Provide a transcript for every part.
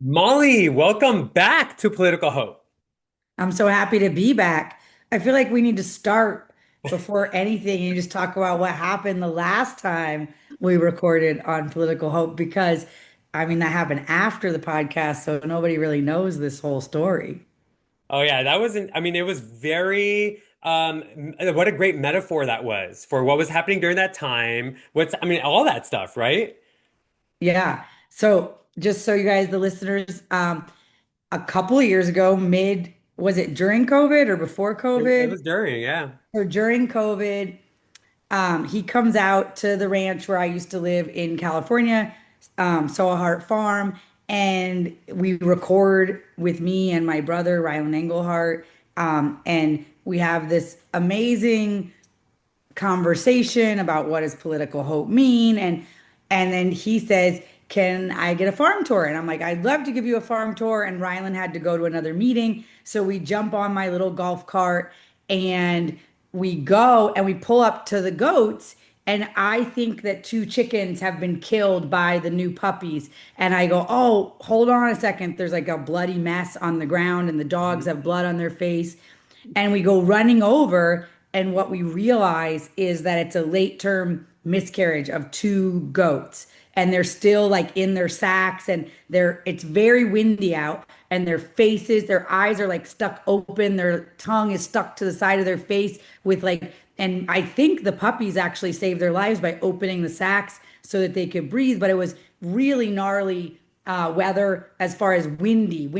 Molly, welcome back to Political Hope. I'm so happy to be back. I feel like we need to start before anything and just talk about what happened the last time we recorded on Political Hope because that happened after the podcast, so nobody really knows this whole story. Oh yeah, that wasn't, it was very what a great metaphor that was for what was happening during that time. All that stuff, right? Yeah. So just so you guys, the listeners, a couple of years ago, was it during COVID or before It COVID? was during, yeah. Or during COVID, he comes out to the ranch where I used to live in California, Heart Farm, and we record with me and my brother, Rylan Engelhart. And we have this amazing conversation about what does political hope mean. And then he says, can I get a farm tour? And I'm like, I'd love to give you a farm tour. And Rylan had to go to another meeting. So we jump on my little golf cart and we go and we pull up to the goats. And I think that two chickens have been killed by the new puppies. And I go, oh, hold on a second. There's like a bloody mess on the ground, and the dogs have blood on their face. And we go running over. And what we realize is that it's a late term miscarriage of two goats. And they're still like in their sacks, and it's very windy out, and their eyes are like stuck open, their tongue is stuck to the side of their face with like, and I think the puppies actually saved their lives by opening the sacks so that they could breathe, but it was really gnarly weather as far as windy,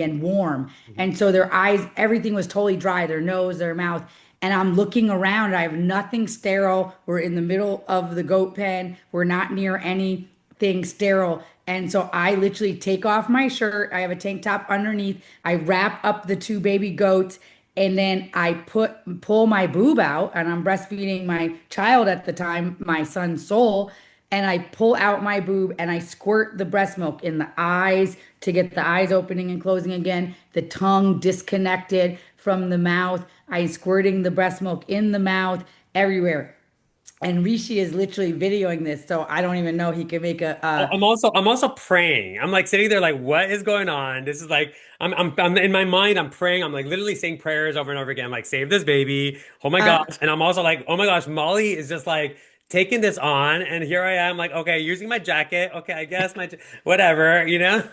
and warm. Mhm. And so their eyes, everything was totally dry, their nose, their mouth. And I'm looking around. I have nothing sterile. We're in the middle of the goat pen. We're not near anything sterile. And so I literally take off my shirt. I have a tank top underneath. I wrap up the two baby goats, and then I pull my boob out, and I'm breastfeeding my child at the time, my son Soul, and I pull out my boob and I squirt the breast milk in the eyes to get the eyes opening and closing again, the tongue disconnected from the mouth. I squirting the breast milk in the mouth everywhere. And Rishi is literally videoing this, so I don't even know he can make I'm also praying. I'm like sitting there like, what is going on? This is like I'm in my mind, I'm praying, I'm like literally saying prayers over and over again, like save this baby. Oh my uh, gosh. And I'm also like, oh my gosh, Molly is just like taking this on, and here I am, like, okay, using my jacket. Okay, I guess whatever, you know?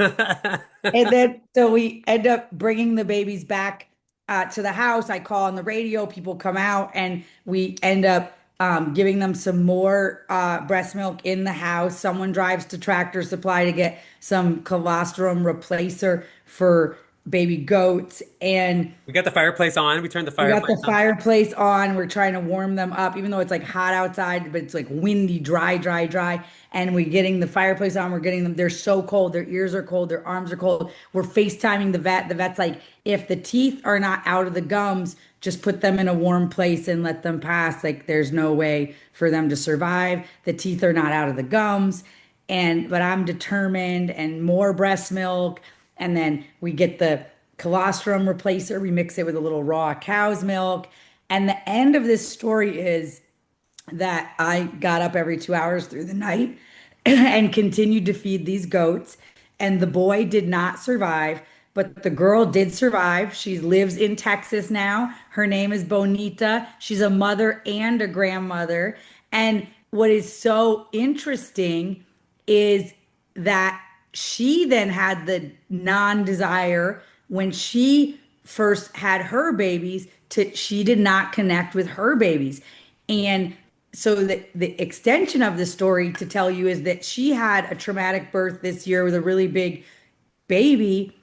and then so we end up bringing the babies back to the house. I call on the radio, people come out, and we end up giving them some more breast milk in the house. Someone drives to Tractor Supply to get some colostrum replacer for baby goats. And We got the fireplace on. We turned the we got fireplace the on. fireplace on. We're trying to warm them up, even though it's like hot outside, but it's like windy, dry. And we're getting the fireplace on. We're getting them. They're so cold. Their ears are cold. Their arms are cold. We're FaceTiming the vet. The vet's like, if the teeth are not out of the gums, just put them in a warm place and let them pass. Like there's no way for them to survive. The teeth are not out of the gums. But I'm determined, and more breast milk. And then we get the colostrum replacer. We mix it with a little raw cow's milk. And the end of this story is that I got up every 2 hours through the night and continued to feed these goats. And the boy did not survive, but the girl did survive. She lives in Texas now. Her name is Bonita. She's a mother and a grandmother. And what is so interesting is that she then had the non-desire when she first had her babies to she did not connect with her babies. And so the extension of the story to tell you is that she had a traumatic birth this year with a really big baby,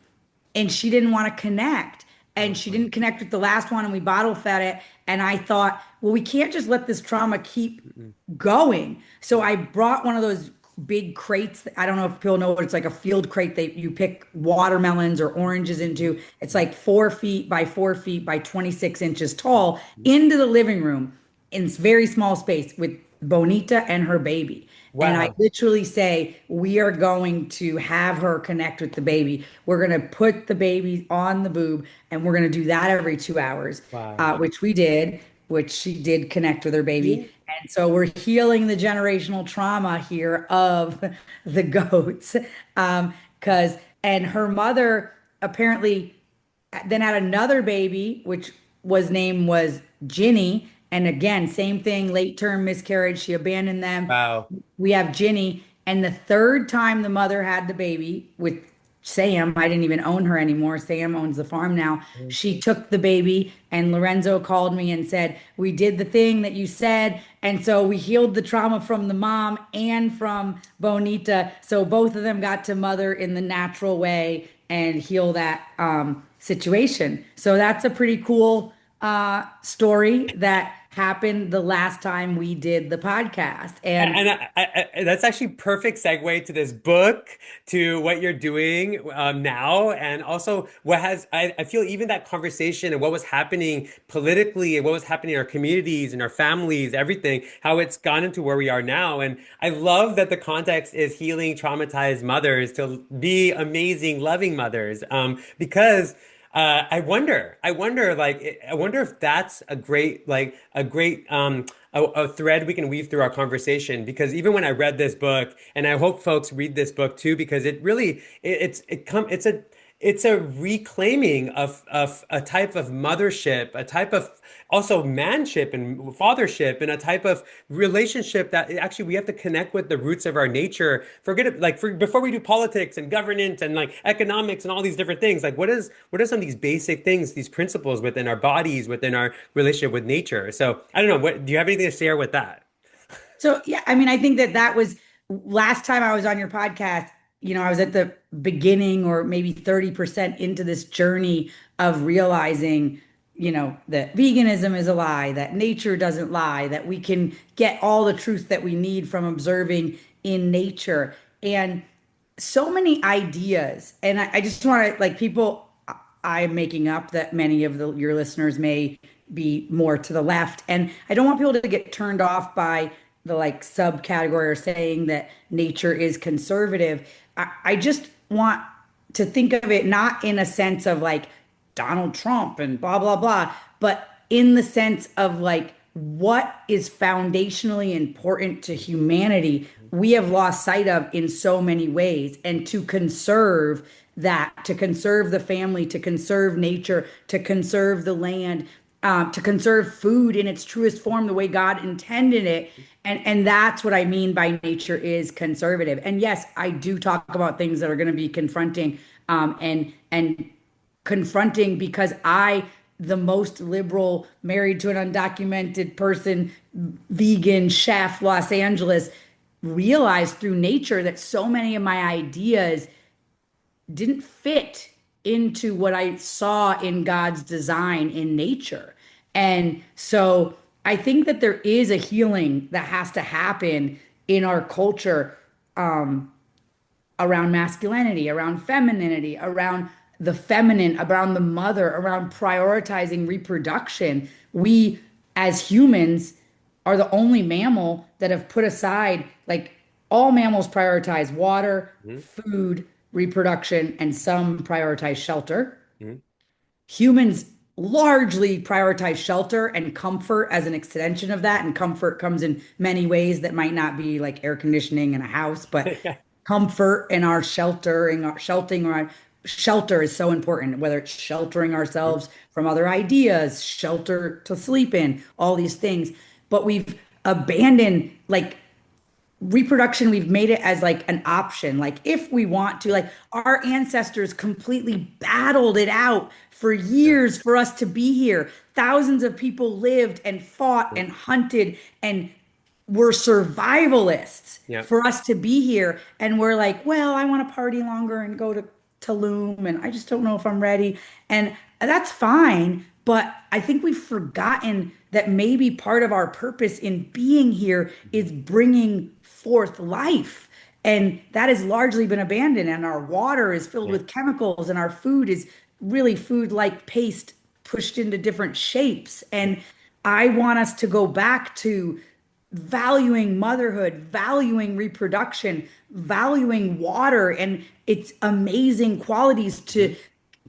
and she didn't want to connect, and she didn't connect with the last one, and we bottle fed it. And I thought, well, we can't just let this trauma keep Mhm. going. So I brought one of those big crates. I don't know if people know what it's like, a field crate that you pick watermelons or oranges into. It's like 4 feet by 4 feet by 26 inches tall, into the living room in very small space with Bonita and her baby. And I Wow. literally say, we are going to have her connect with the baby. We're going to put the baby on the boob, and we're going to do that every 2 hours, Wow. which we did, which she did connect with her baby. Yeah. And so we're healing the generational trauma here of the goats. Because And her mother apparently then had another baby, which was Ginny. And again, same thing, late term miscarriage. She abandoned them. Wow. We have Ginny. And the third time the mother had the baby with Sam, I didn't even own her anymore. Sam owns the farm now. She took the baby, and Lorenzo called me and said, "We did the thing that you said." And so we healed the trauma from the mom and from Bonita. So both of them got to mother in the natural way and heal that situation. So that's a pretty cool story that happened the last time we did the podcast. And That's actually perfect segue to this book, to what you're doing now, and also what has I feel even that conversation and what was happening politically and what was happening in our communities and our families, everything, how it's gone into where we are now. And I love that the context is healing traumatized mothers to be amazing, loving mothers, because. I wonder if that's a thread we can weave through our conversation. Because even when I read this book, and I hope folks read this book too, because it really, it's a reclaiming of a type of mothership, a type of also manship and fathership, and a type of relationship that actually we have to connect with the roots of our nature. Forget it, before we do politics and governance and like economics and all these different things, like what are some of these basic things, these principles within our bodies, within our relationship with nature? So I don't know, what do you have anything to share with that? so, yeah, I mean, I think that that was last time I was on your podcast. I was at the beginning or maybe 30% into this journey of realizing, that veganism is a lie, that nature doesn't lie, that we can get all the truth that we need from observing in nature. And so many ideas. And I just want to, like, people, I'm making up that many of your listeners may be more to the left. And I don't want people to get turned off by the like subcategory or saying that nature is conservative. I just want to think of it not in a sense of like Donald Trump and blah, blah, blah, but in the sense of like what is foundationally important to humanity, we have lost sight of in so many ways. And to conserve that, to conserve the family, to conserve nature, to conserve the land, to conserve food in its truest form, the way God intended it. And that's what I mean by nature is conservative. And yes, I do talk about things that are going to be confronting, and confronting because the most liberal, married to an undocumented person, vegan chef, Los Angeles, realized through nature that so many of my ideas didn't fit into what I saw in God's design in nature. And so I think that there is a healing that has to happen in our culture, around masculinity, around femininity, around the feminine, around the mother, around prioritizing reproduction. We, as humans, are the only mammal that have put aside, like, all mammals prioritize water, Mhm, food, reproduction, and some prioritize shelter. mhm. Humans largely prioritize shelter and comfort as an extension of that. And comfort comes in many ways that might not be like air conditioning in a house, but comfort in our sheltering, our sheltering, or our shelter is so important, whether it's sheltering ourselves from other ideas, shelter to sleep in, all these things. But we've abandoned like reproduction. We've made it as like an option, like if we want to, like our ancestors completely battled it out for Yeah, years for us to be here. Thousands of people lived and fought yeah, and hunted and were survivalists yeah. for us to be here. And we're like, well, I want to party longer and go to Tulum, and I just don't know if I'm ready. And that's fine. But I think we've forgotten that maybe part of our purpose in being here is bringing forth life. And that has largely been abandoned. And our water is filled Yeah. with chemicals, and our food is really food like paste pushed into different shapes. And I want us to go back to valuing motherhood, valuing reproduction, valuing water and its amazing qualities, Mhm. to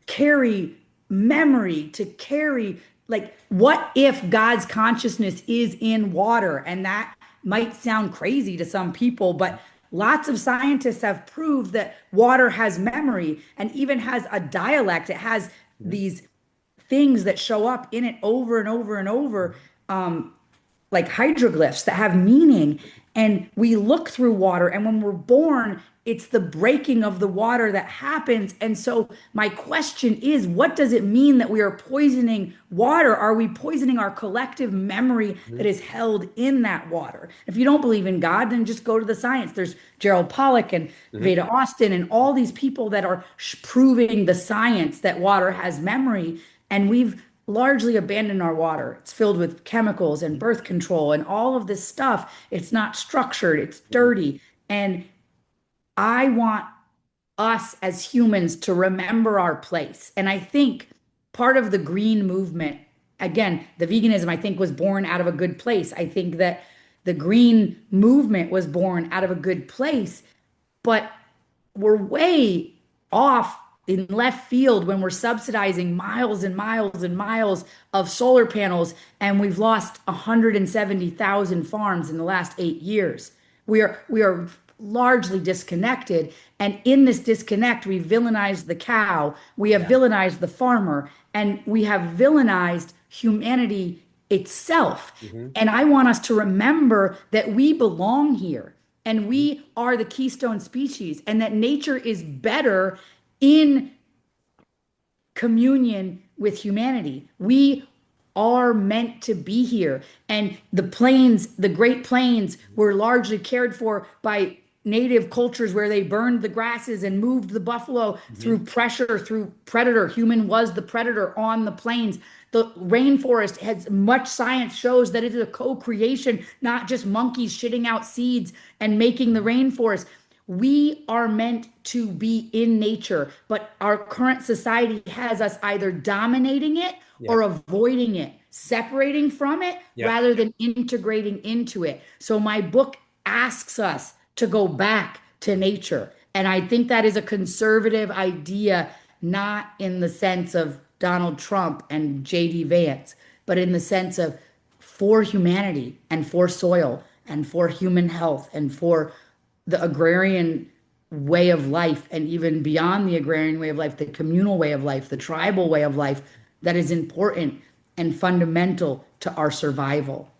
carry memory, to carry, like, what if God's consciousness is in water? And that might sound crazy to some people, but lots of scientists have proved that water has memory and even has a dialect. It has Mhm. these things that show up in it over and over and over, like hydroglyphs that have meaning. And we look through water, and when we're born, it's the breaking of the water that happens. And so, my question is, what does it mean that we are poisoning water? Are we poisoning our collective memory that Mhm. is held in that water? If you don't believe in God, then just go to the science. There's Gerald Pollack and Mhm. Veda Austin and all these people that are proving the science that water has memory. And we've largely abandoned our water. It's filled with chemicals and birth control and all of this stuff. It's not structured, it's Mhm. dirty. And I want us as humans to remember our place. And I think part of the green movement, again, the veganism, I think, was born out of a good place. I think that the green movement was born out of a good place, but we're way off in left field when we're subsidizing miles and miles and miles of solar panels, and we've lost 170,000 farms in the last 8 years. We are largely disconnected, and in this disconnect, we villainized the cow, we have Yeah. villainized the farmer, and we have villainized humanity itself. Mhm. And I want us to remember that we belong here and Mhm. we are the keystone species, and that nature is better in communion with humanity. We are meant to be here. And the plains, the Great Plains, were largely cared for by native cultures where they burned the grasses and moved the buffalo through Mhm. pressure, through predator. Human was the predator on the plains. The rainforest has much science shows that it is a co-creation, not just monkeys shitting out seeds and making the rainforest. We are meant to be in nature, but our current society has us either dominating it or Yep. avoiding it, separating from it Yep. rather than integrating into it. So, my book asks us to go back to nature. And I think that is a conservative idea, not in the sense of Donald Trump and J.D. Vance, but in the sense of for humanity and for soil and for human health and for the agrarian way of life, and even beyond the agrarian way of life, the communal way of life, the tribal way of life that is important and fundamental to our survival.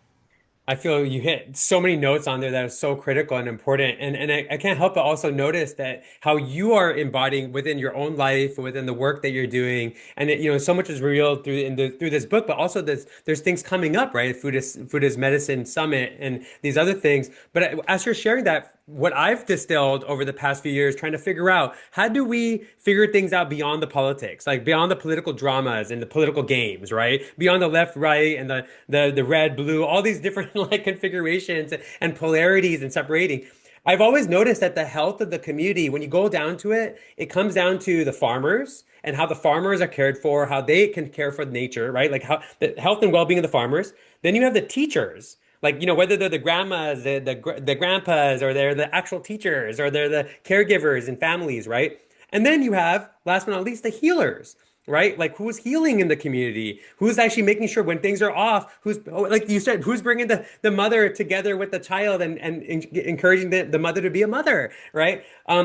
I feel you hit so many notes on there that are so critical and important. And I can't help but also notice that how you are embodying within your own life, within the work that you're doing. And so much is revealed through this book, but also there's things coming up, right? Food is Medicine Summit and these other things. But as you're sharing that, what I've distilled over the past few years, trying to figure out how do we figure things out beyond the politics, like beyond the political dramas and the political games, right? Beyond the left, right, and the red, blue, all these different like configurations and polarities and separating. I've always noticed that the health of the community, when you go down to it, it comes down to the farmers and how the farmers are cared for, how they can care for nature, right? Like how the health and well-being of the farmers. Then you have the teachers, like whether they're the grandmas, the grandpas, or they're the actual teachers, or they're the caregivers and families, right? And then you have, last but not least, the healers, right? Like who's healing in the community? Who's actually making sure when things are off? Like you said, who's bringing the mother together with the child and encouraging the mother to be a mother, right?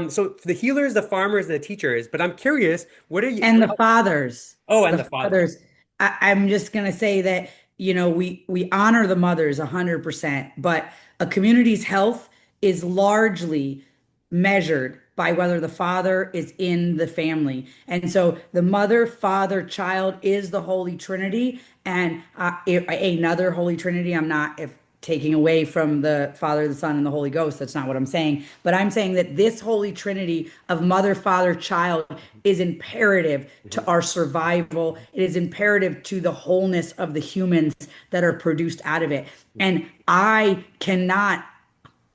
So the healers, the farmers, and the teachers. But I'm curious, what are you? And the fathers, Oh, and the the fathers. fathers. I'm just gonna say that, we honor the mothers 100%, but a community's health is largely measured by whether the father is in the family. And so the mother, father, child is the Holy Trinity. And another Holy Trinity, I'm not if taking away from the Father, the Son, and the Holy Ghost. That's not what I'm saying. But I'm saying that this Holy Trinity of mother, father, child is imperative to Mhm. our survival. It is imperative to the wholeness of the humans that are produced out of it. And I cannot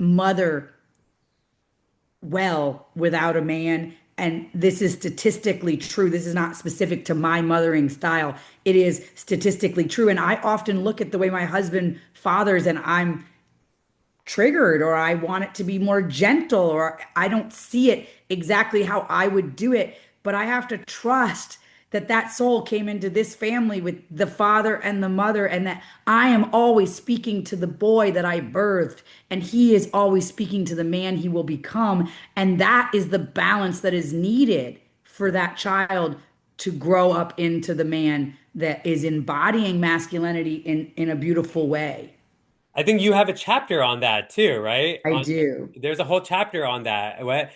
mother well without a man. And this is statistically true. This is not specific to my mothering style. It is statistically true. And I often look at the way my husband fathers and I'm triggered, or I want it to be more gentle, or I don't see it exactly how I would do it. But I have to trust that that soul came into this family with the father and the mother, and that I am always speaking to the boy that I birthed, and he is always speaking to the man he will become. And that is the balance that is needed for that child to grow up into the man that is embodying masculinity in a beautiful way. I think you have a chapter on that too, right? I do. There's a whole chapter on that. What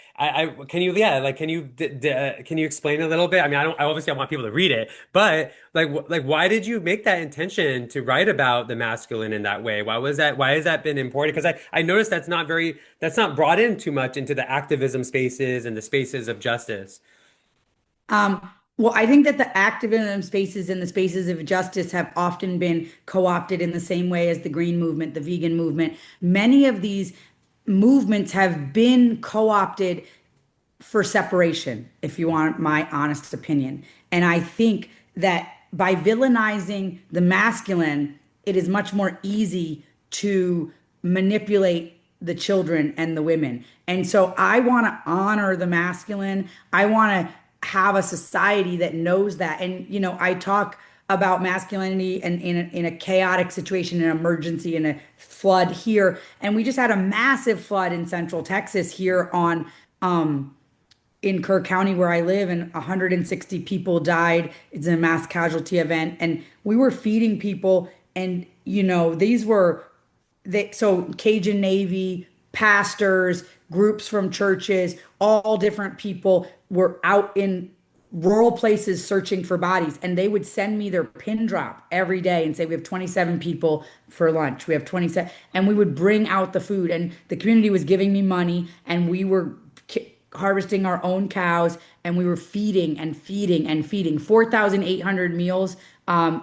can you, yeah, like can you can you explain a little bit? I mean, I obviously I want people to read it, but like like why did you make that intention to write about the masculine in that way? Why was that? Why has that been important? Because I noticed that's not brought in too much into the activism spaces and the spaces of justice. Um, well, I think that the activism spaces and the spaces of justice have often been co-opted in the same way as the green movement, the vegan movement. Many of these movements have been co-opted for separation, if you want my honest opinion. And I think that by villainizing the masculine, it is much more easy to manipulate the children and the women. And so I want to honor the masculine. I want to have a society that knows that. And, you know, I talk about masculinity and in a chaotic situation, an emergency, in a flood here. And we just had a massive flood in central Texas here on in Kerr County where I live, and 160 people died. It's a mass casualty event, and we were feeding people, and you know these were so Cajun Navy, pastors, groups from churches, all different people were out in rural places searching for bodies, and they would send me their pin drop every day and say we have 27 people for lunch, we have 27, and we would bring out the food, and the community was giving me money, and we were harvesting our own cows, and we were feeding and feeding and feeding 4,800 meals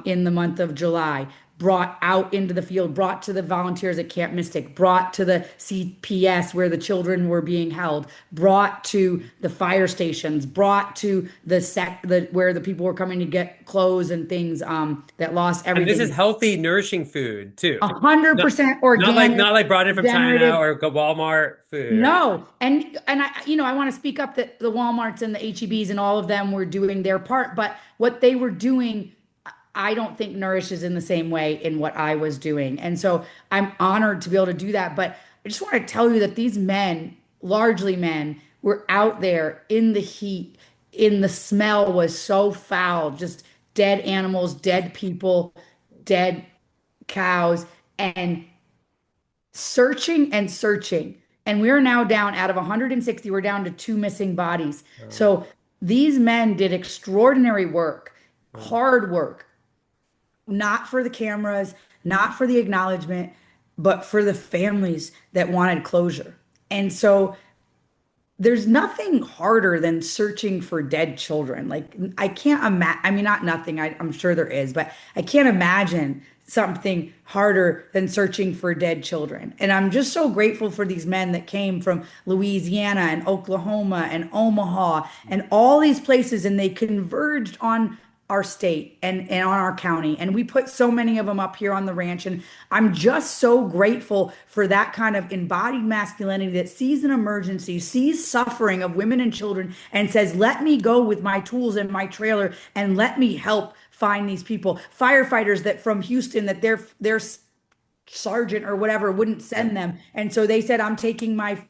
in the month of July, brought out into the field, brought to the volunteers at Camp Mystic, brought to the CPS where the children were being held, brought to the fire stations, brought to where the people were coming to get clothes and things that lost And this is everything. healthy, nourishing food too. A hundred Not percent organic, not like brought in from China regenerative. or Walmart food, right? No, and I, you know, I want to speak up that the Walmarts and the HEBs and all of them were doing their part, but what they were doing, I don't think nourishes in the same way in what I was doing. And so I'm honored to be able to do that. But I just want to tell you that these men, largely men, were out there in the heat, in the smell was so foul, just dead animals, dead people, dead cows, and searching and searching. And we are now down out of 160, we're down to two missing bodies. Oh, So these men did extraordinary work, oh. hard work, not for the cameras, not for the acknowledgement, but for the families that wanted closure. And so there's nothing harder than searching for dead children. Like I can't imagine, I mean, not nothing, I'm sure there is, but I can't imagine something harder than searching for dead children. And I'm just so grateful for these men that came from Louisiana and Oklahoma and Omaha and all these places, and they converged on our state and on our county. And we put so many of them up here on the ranch. And I'm just so grateful for that kind of embodied masculinity that sees an emergency, sees suffering of women and children, and says, let me go with my tools and my trailer and let me help find these people. Firefighters that from Houston, that their sergeant or whatever wouldn't Yep, send them. And so they said, I'm taking my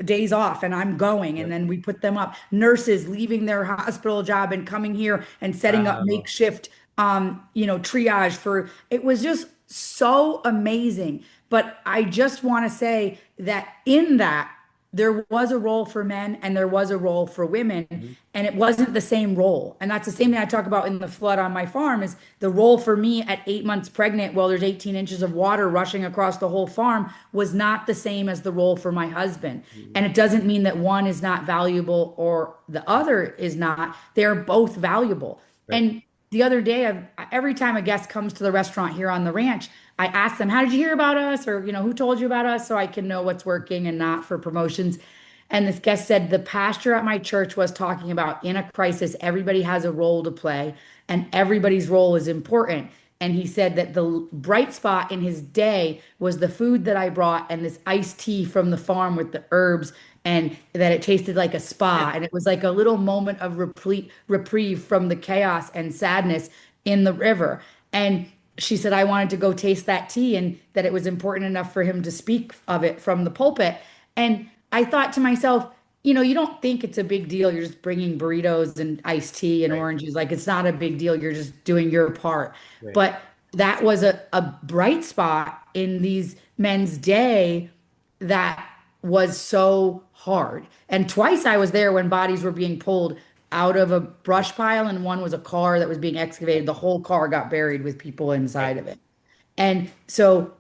days off and I'm going. And yep. then we put them up. Nurses leaving their hospital job and coming here and setting up Wow. makeshift, triage for, it was just so amazing. But I just want to say that in that, there was a role for men and there was a role for women, Mhm. and it wasn't the same role. And that's the same thing I talk about in the flood on my farm is the role for me at 8 months pregnant, while there's 18 inches of water rushing across the whole farm, was not the same as the role for my husband. Mhm. And it doesn't mean that one is not valuable or the other is not. They're both valuable. Right. And the other day, every time a guest comes to the restaurant here on the ranch, I ask them, how did you hear about us? Or, who told you about us? So I can know what's working and not for promotions. And this guest said, the pastor at my church was talking about in a crisis, everybody has a role to play and everybody's role is important. And he said that the bright spot in his day was the food that I brought and this iced tea from the farm with the herbs, and that it tasted like a spa. And it was like a little moment of reprieve from the chaos and sadness in the river. And she said, I wanted to go taste that tea, and that it was important enough for him to speak of it from the pulpit. And I thought to myself, you don't think it's a big deal. You're just bringing burritos and iced tea and Right. oranges. Like, it's not a big deal. You're just doing your part. Right. But that was a bright spot in these men's day that was so hard. And twice I was there when bodies were being pulled out of a brush pile, and one was a car that was being excavated. The whole car got buried with people Right. inside of it. And so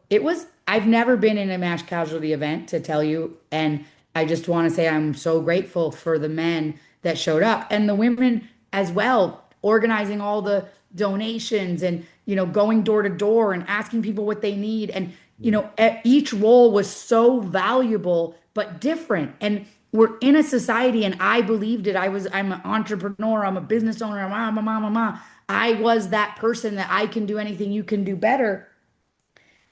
I've never been in a mass casualty event, to tell you. And I just want to say I'm so grateful for the men that showed up and the women as well, organizing all the donations and, going door to door and asking people what they need. And, each role was so valuable, but different. And we're in a society, and I believed it. I'm an entrepreneur, I'm a business owner, I'm a mom. I was that person that I can do anything, you can do better.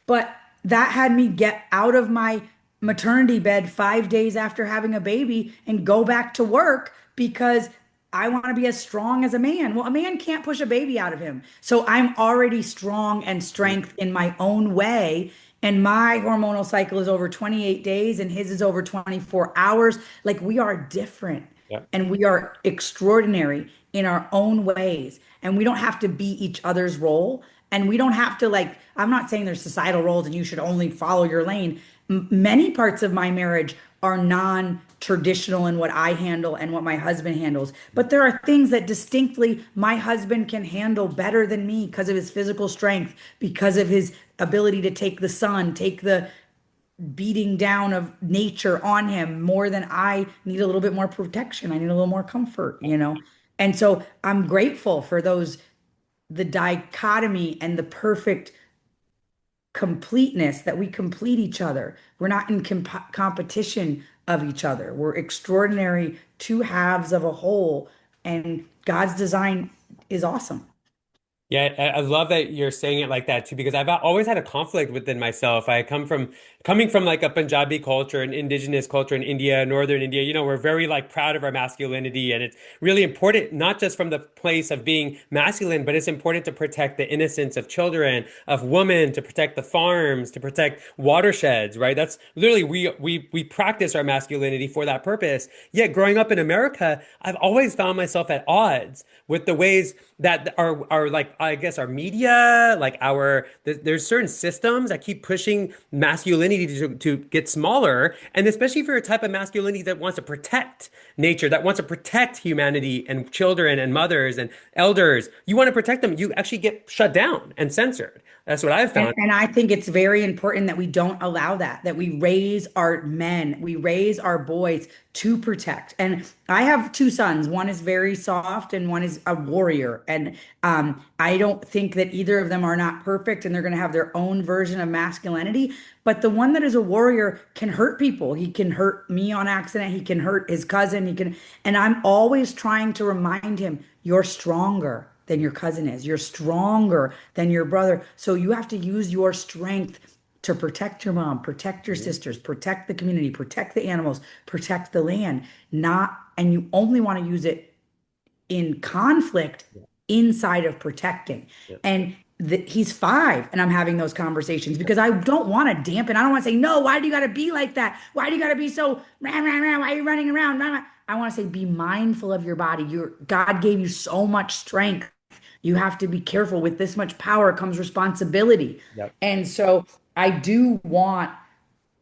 But that had me get out of my maternity bed 5 days after having a baby and go back to work because I want to be as strong as a man. Well, a man can't push a baby out of him. So I'm already strong and strength in my own way. And my hormonal cycle is over 28 days and his is over 24 hours. Like, we are different Yeah. and we are extraordinary in our own ways. And we don't have to be each other's role. And we don't have to, like, I'm not saying there's societal roles and you should only follow your lane. Many parts of my marriage are non-traditional in what I handle and what my husband handles. But there are things that distinctly my husband can handle better than me because of his physical strength, because of his ability to take the sun, take the beating down of nature on him more than I need. A little bit more protection. I need a little more comfort. And so I'm grateful for the dichotomy and the perfect completeness, that we complete each other. We're not in competition of each other. We're extraordinary two halves of a whole, and God's design is awesome. Yeah, I love that you're saying it like that too, because I've always had a conflict within myself. Coming from like a Punjabi culture, an indigenous culture in India, northern India. We're very like proud of our masculinity, and it's really important, not just from the place of being masculine, but it's important to protect the innocence of children, of women, to protect the farms, to protect watersheds, right? That's literally we practice our masculinity for that purpose. Yet growing up in America, I've always found myself at odds with the ways that are like, I guess, our media, like there's certain systems that keep pushing masculinity to get smaller, and especially for a type of masculinity that wants to protect nature, that wants to protect humanity and children and mothers and elders. You want to protect them, you actually get shut down and censored. That's what I've And, found. and I think it's very important that we don't allow that we raise our men, we raise our boys to protect. And I have two sons. One is very soft and one is a warrior. And I don't think that either of them are not perfect and they're going to have their own version of masculinity. But the one that is a warrior can hurt people. He can hurt me on accident. He can hurt his cousin. And I'm always trying to remind him, you're stronger than your cousin is. You're stronger than your brother. So you have to use your strength to protect your mom, protect your sisters, protect the community, protect the animals, protect the land. Not, and you only want to use it in conflict inside of protecting. Yeah. And he's 5, and I'm having those conversations because I don't want to dampen. I don't want to say, no, why do you got to be like that? Why do you got to be so, rah, rah, rah, why are you running around? Rah, rah. I want to say, be mindful of your body. God gave you so much strength. You have to be careful. With this much power comes responsibility. Yep. And so I do want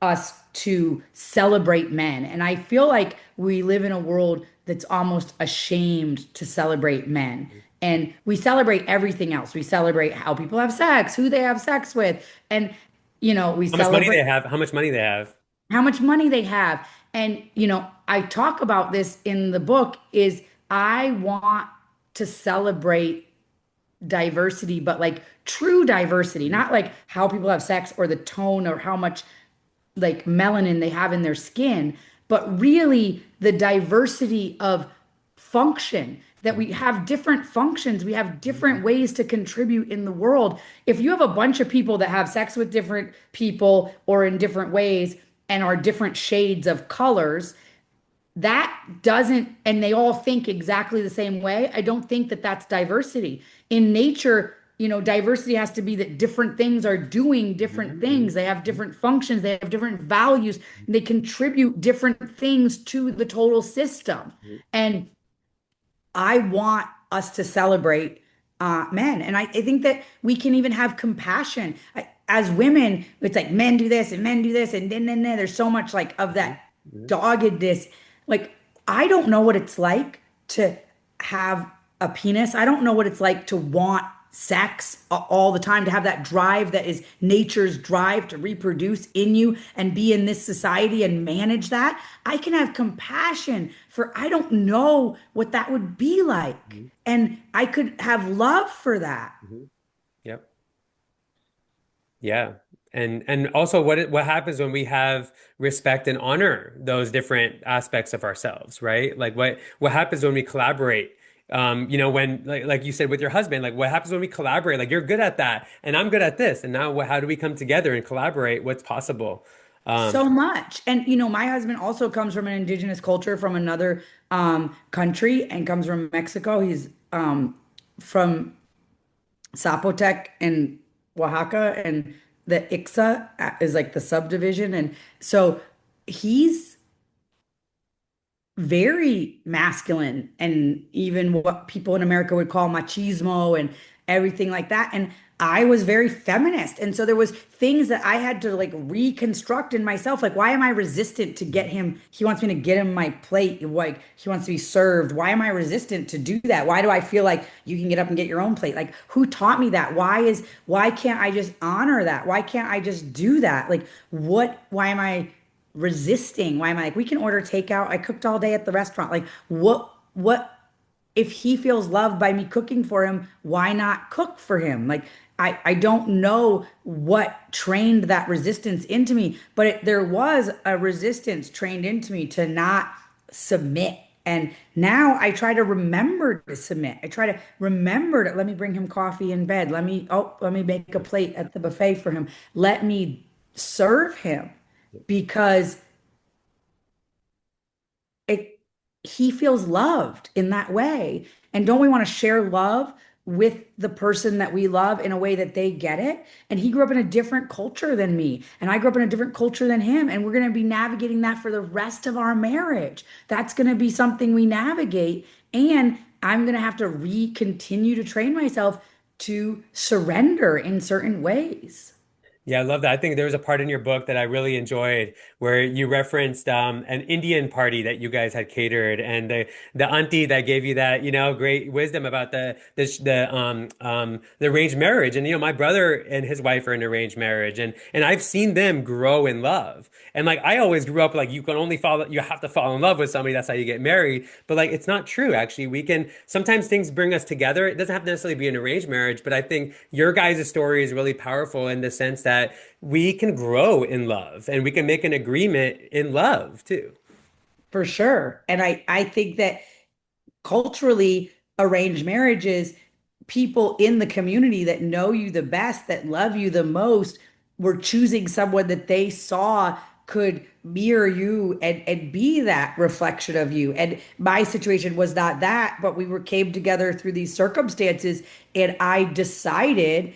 us to celebrate men. And I feel like we live in a world that's almost ashamed to celebrate men. And we celebrate everything else. We celebrate how people have sex, who they have sex with, and we How much money celebrate they have, how much money they have. how much money they have. And I talk about this in the book is I want to celebrate diversity, but like true diversity, not like how people have sex or the tone or how much like melanin they have in their skin, but really the diversity of function. that we have different functions, we have different ways to contribute in the world. If you have a bunch of people that have sex with different people or in different ways and are different shades of colors, that doesn't, and they all think exactly the same way. I don't think that that's diversity. In nature, diversity has to be that different things are doing different things. They have different functions, they have different values, and they contribute different things to the total system. And I want us to celebrate men. And I think that we can even have compassion. As women, it's like men do this and men do this, and then there's so much like of that doggedness. Like, I don't know what it's like to have a penis. I don't know what it's like to want sex all the time, to have that drive that is nature's drive to reproduce in you and be in this society and manage that. I can have compassion for, I don't know what that would be like. Mhm. And I could have love for that. Mhm. Yep. Yeah. And also what happens when we have respect and honor those different aspects of ourselves, right? Like what happens when we collaborate? When like you said with your husband, like what happens when we collaborate? Like you're good at that and I'm good at this. And now how do we come together and collaborate? What's possible? Um, So much. And my husband also comes from an indigenous culture from another country and comes from Mexico. He's from Zapotec and Oaxaca, and the Ixa is like the subdivision. And so he's very masculine and even what people in America would call machismo and everything like that. And I was very feminist. And so there was things that I had to like reconstruct in myself. Like, why am I resistant to get him? He wants me to get him my plate. Like, he wants to be served. Why am I resistant to do that? Why do I feel like you can get up and get your own plate? Like, who taught me that? Why can't I just honor that? Why can't I just do that? Like, why am I resisting? Why am I like, we can order takeout? I cooked all day at the restaurant. Like, what if he feels loved by me cooking for him, why not cook for him? Like, I don't know what trained that resistance into me, but there was a resistance trained into me to not submit. And now I try to remember to submit. I try to remember to let me bring him coffee in bed. Let me make a plate at the buffet for him. Let me serve him because it he feels loved in that way. And don't we want to share love with the person that we love in a way that they get it? And he grew up in a different culture than me, and I grew up in a different culture than him, and we're going to be navigating that for the rest of our marriage. That's going to be something we navigate, and I'm going to have to continue to train myself to surrender in certain ways. Yeah, I love that. I think there was a part in your book that I really enjoyed where you referenced an Indian party that you guys had catered, and the auntie that gave you that, great wisdom about the arranged marriage. And my brother and his wife are in arranged marriage, and I've seen them grow in love. And like I always grew up like you have to fall in love with somebody, that's how you get married. But like it's not true, actually. We can sometimes things bring us together. It doesn't have to necessarily be an arranged marriage, but I think your guys' story is really powerful in the sense that we can grow in love and we can make an agreement in love too. For sure. And I think that culturally arranged marriages, people in the community that know you the best, that love you the most, were choosing someone that they saw could mirror you and be that reflection of you. And my situation was not that, but we were came together through these circumstances, and I decided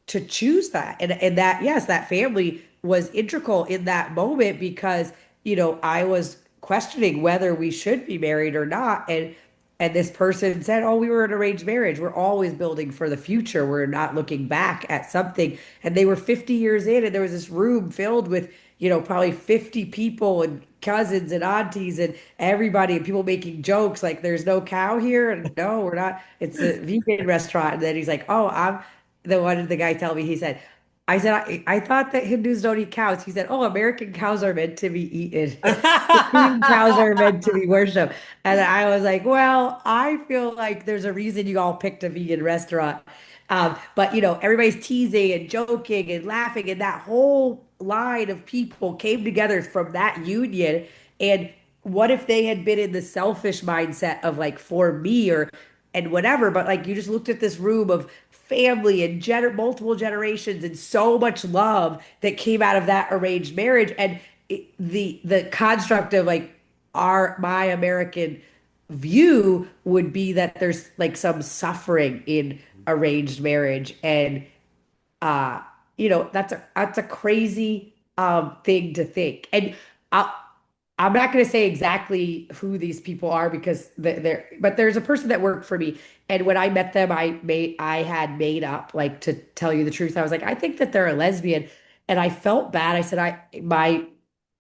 to choose that. And that, yes, that family was integral in that moment because, I was questioning whether we should be married or not. And this person said, "Oh, we were an arranged marriage. We're always building for the future. We're not looking back at something." And they were 50 years in, and there was this room filled with, probably 50 people and cousins and aunties and everybody, and people making jokes like, "There's no cow here." And no, we're not. It's a vegan restaurant. And then he's like, "Oh, I'm the one." The guy tell me, he said, I said, I thought that Hindus don't eat cows. He said, "Oh, American cows are meant to be eaten. Indian cows are meant to be worshipped." And I was like, well, I feel like there's a reason you all picked a vegan restaurant. But everybody's teasing and joking and laughing, and that whole line of people came together from that union. And what if they had been in the selfish mindset of like for me or and whatever, but like you just looked at this room of family and multiple generations and so much love that came out of that arranged marriage and the construct of like our my American view would be that there's like some suffering in arranged marriage and uh that's a crazy thing to think and I, I'm not going to say exactly who these people are because they're but there's a person that worked for me and when I met them I had made up like to tell you the truth I was like I think that they're a lesbian and I felt bad I said I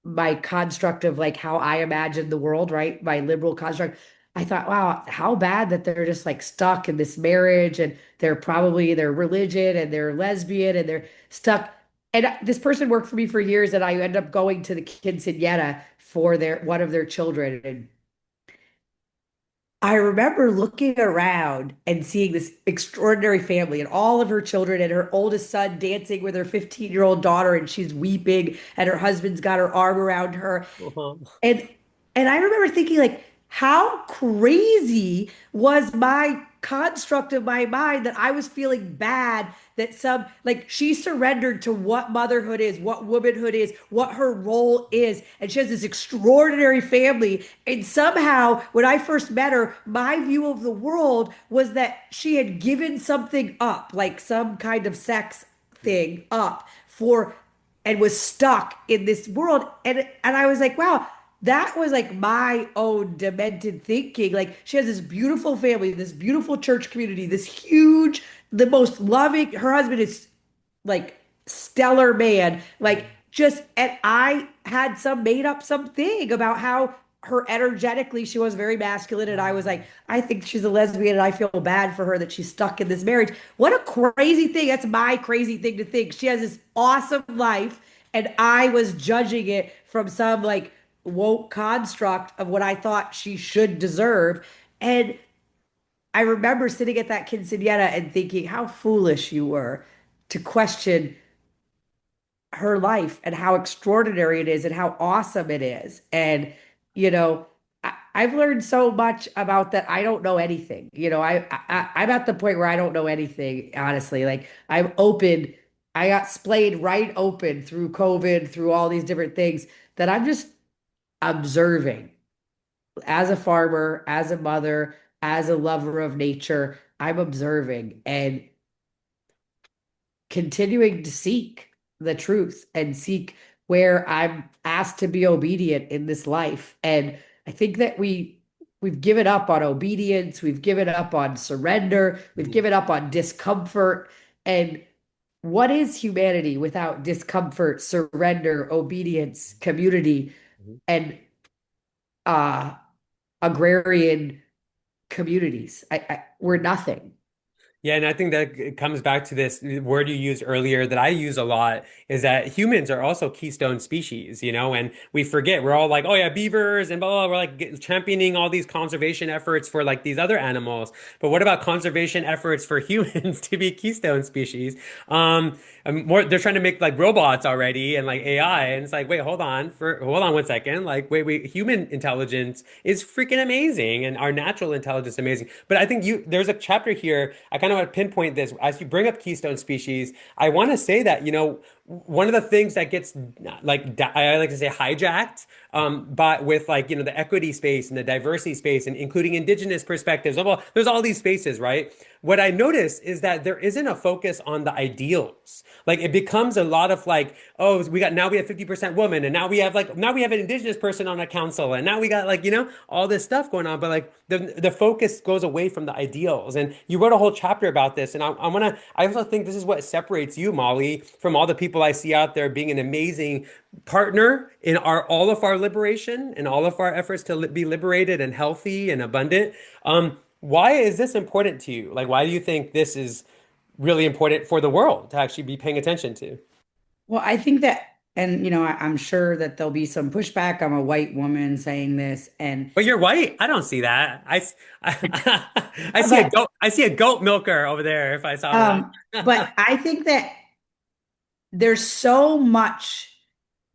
my construct of like how I imagined the world, right? My liberal construct. I thought, wow, how bad that they're just like stuck in this marriage and they're probably their religion and they're lesbian and they're stuck. And this person worked for me for years and I ended up going to the quinceañera for their one of their children. And I remember looking around and seeing this extraordinary family and all of her children and her oldest son dancing with her 15-year-old daughter and she's weeping and her husband's got her arm around her Uh-huh. and I remember thinking like, how crazy was my construct of my mind that I was feeling bad that some like she surrendered to what motherhood is, what womanhood is, what her role is, and she has this extraordinary family. And somehow, when I first met her, my view of the world was that she had given something up, like some kind of sex thing up for and was stuck in this world and I was like wow that was like my own demented thinking like she has this beautiful family this beautiful church community this huge the most loving her husband is like stellar man like just and I had some made up something about how her energetically she was very masculine and I was like I think she's a lesbian and I feel bad for her that she's stuck in this marriage what a crazy thing that's my crazy thing to think she has this awesome life and I was judging it from some like woke construct of what I thought she should deserve and I remember sitting at that quinceanera and thinking how foolish you were to question her life and how extraordinary it is and how awesome it is. And, you know, I've learned so much about that. I don't know anything. I'm at the point where I don't know anything, honestly. Like I'm open. I got splayed right open through COVID, through all these different things that I'm just observing as a farmer, as a mother, as a lover of nature. I'm observing and continuing to seek the truth and seek where I'm asked to be obedient in this life. And I think that we've given up on obedience, we've given up on surrender, we've Mhm. given up on discomfort. And what is humanity without discomfort, surrender, obedience, community, Mhm. and uh agrarian communities? We're nothing. Yeah, and I think that it comes back to this word you used earlier that I use a lot is that humans are also keystone species, and we forget we're all like, oh yeah, beavers and blah, blah, blah. We're like championing all these conservation efforts for like these other animals. But what about conservation efforts for humans to be keystone species? And more, they're trying to make like robots already and like AI, and it's like, wait, hold on 1 second. Like, wait, human intelligence is freaking amazing, and our natural intelligence is amazing. But I think there's a chapter here. I kind of want to pinpoint this as you bring up keystone species. I want to say that, one of the things that gets like I like to say hijacked, but with like the equity space and the diversity space and including indigenous perspectives. Well, there's all these spaces, right? What I notice is that there isn't a focus on the ideals. Like it becomes a lot of like, oh, now we have 50% women, and now we have an indigenous person on a council, and now we got like all this stuff going on. But like the focus goes away from the ideals. And you wrote a whole chapter about this, and I also think this is what separates you, Molly, from all the people I see out there being an amazing partner in all of our liberation and all of our efforts to be liberated and healthy and abundant. Why is this important to you? Like, why do you think this is really important for the world to actually be paying attention to? Well, I think that, and I'm sure that there'll be some pushback. I'm a white woman saying this, and But you're white. I don't see that. I see a but goat. I see a goat milker over there if I saw one. but I think that there's so much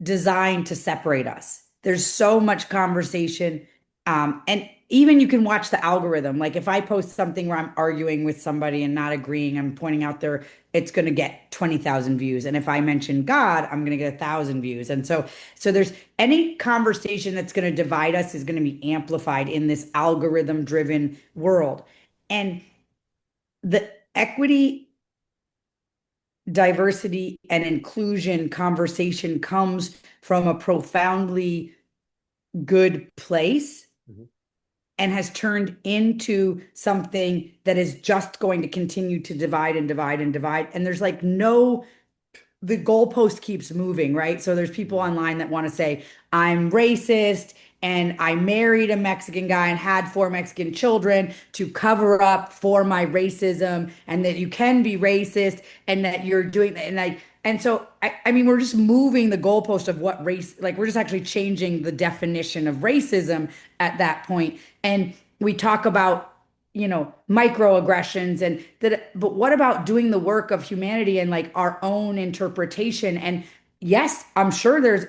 designed to separate us. There's so much conversation. And even you can watch the algorithm. Like if I post something where I'm arguing with somebody and not agreeing, I'm pointing out there, it's going to get 20,000 views. And if I mention God, I'm going to get 1,000 views. And so there's any conversation that's going to divide us is going to be amplified in this algorithm driven world. And the equity, diversity, and inclusion conversation comes from a profoundly good place Mhm. and has turned into something that is just going to continue to divide and divide and divide. And there's like no the goalpost keeps moving, right? So there's people Mhm. online that want to say, I'm racist and I married a Mexican guy and had four Mexican children to cover up for my racism, and that you can be racist and that you're doing and like and so I mean we're just moving the goalpost of what race, like we're just actually changing the definition of racism at that point. And we talk about microaggressions and that, but what about doing the work of humanity and like our own interpretation? And yes, I'm sure there's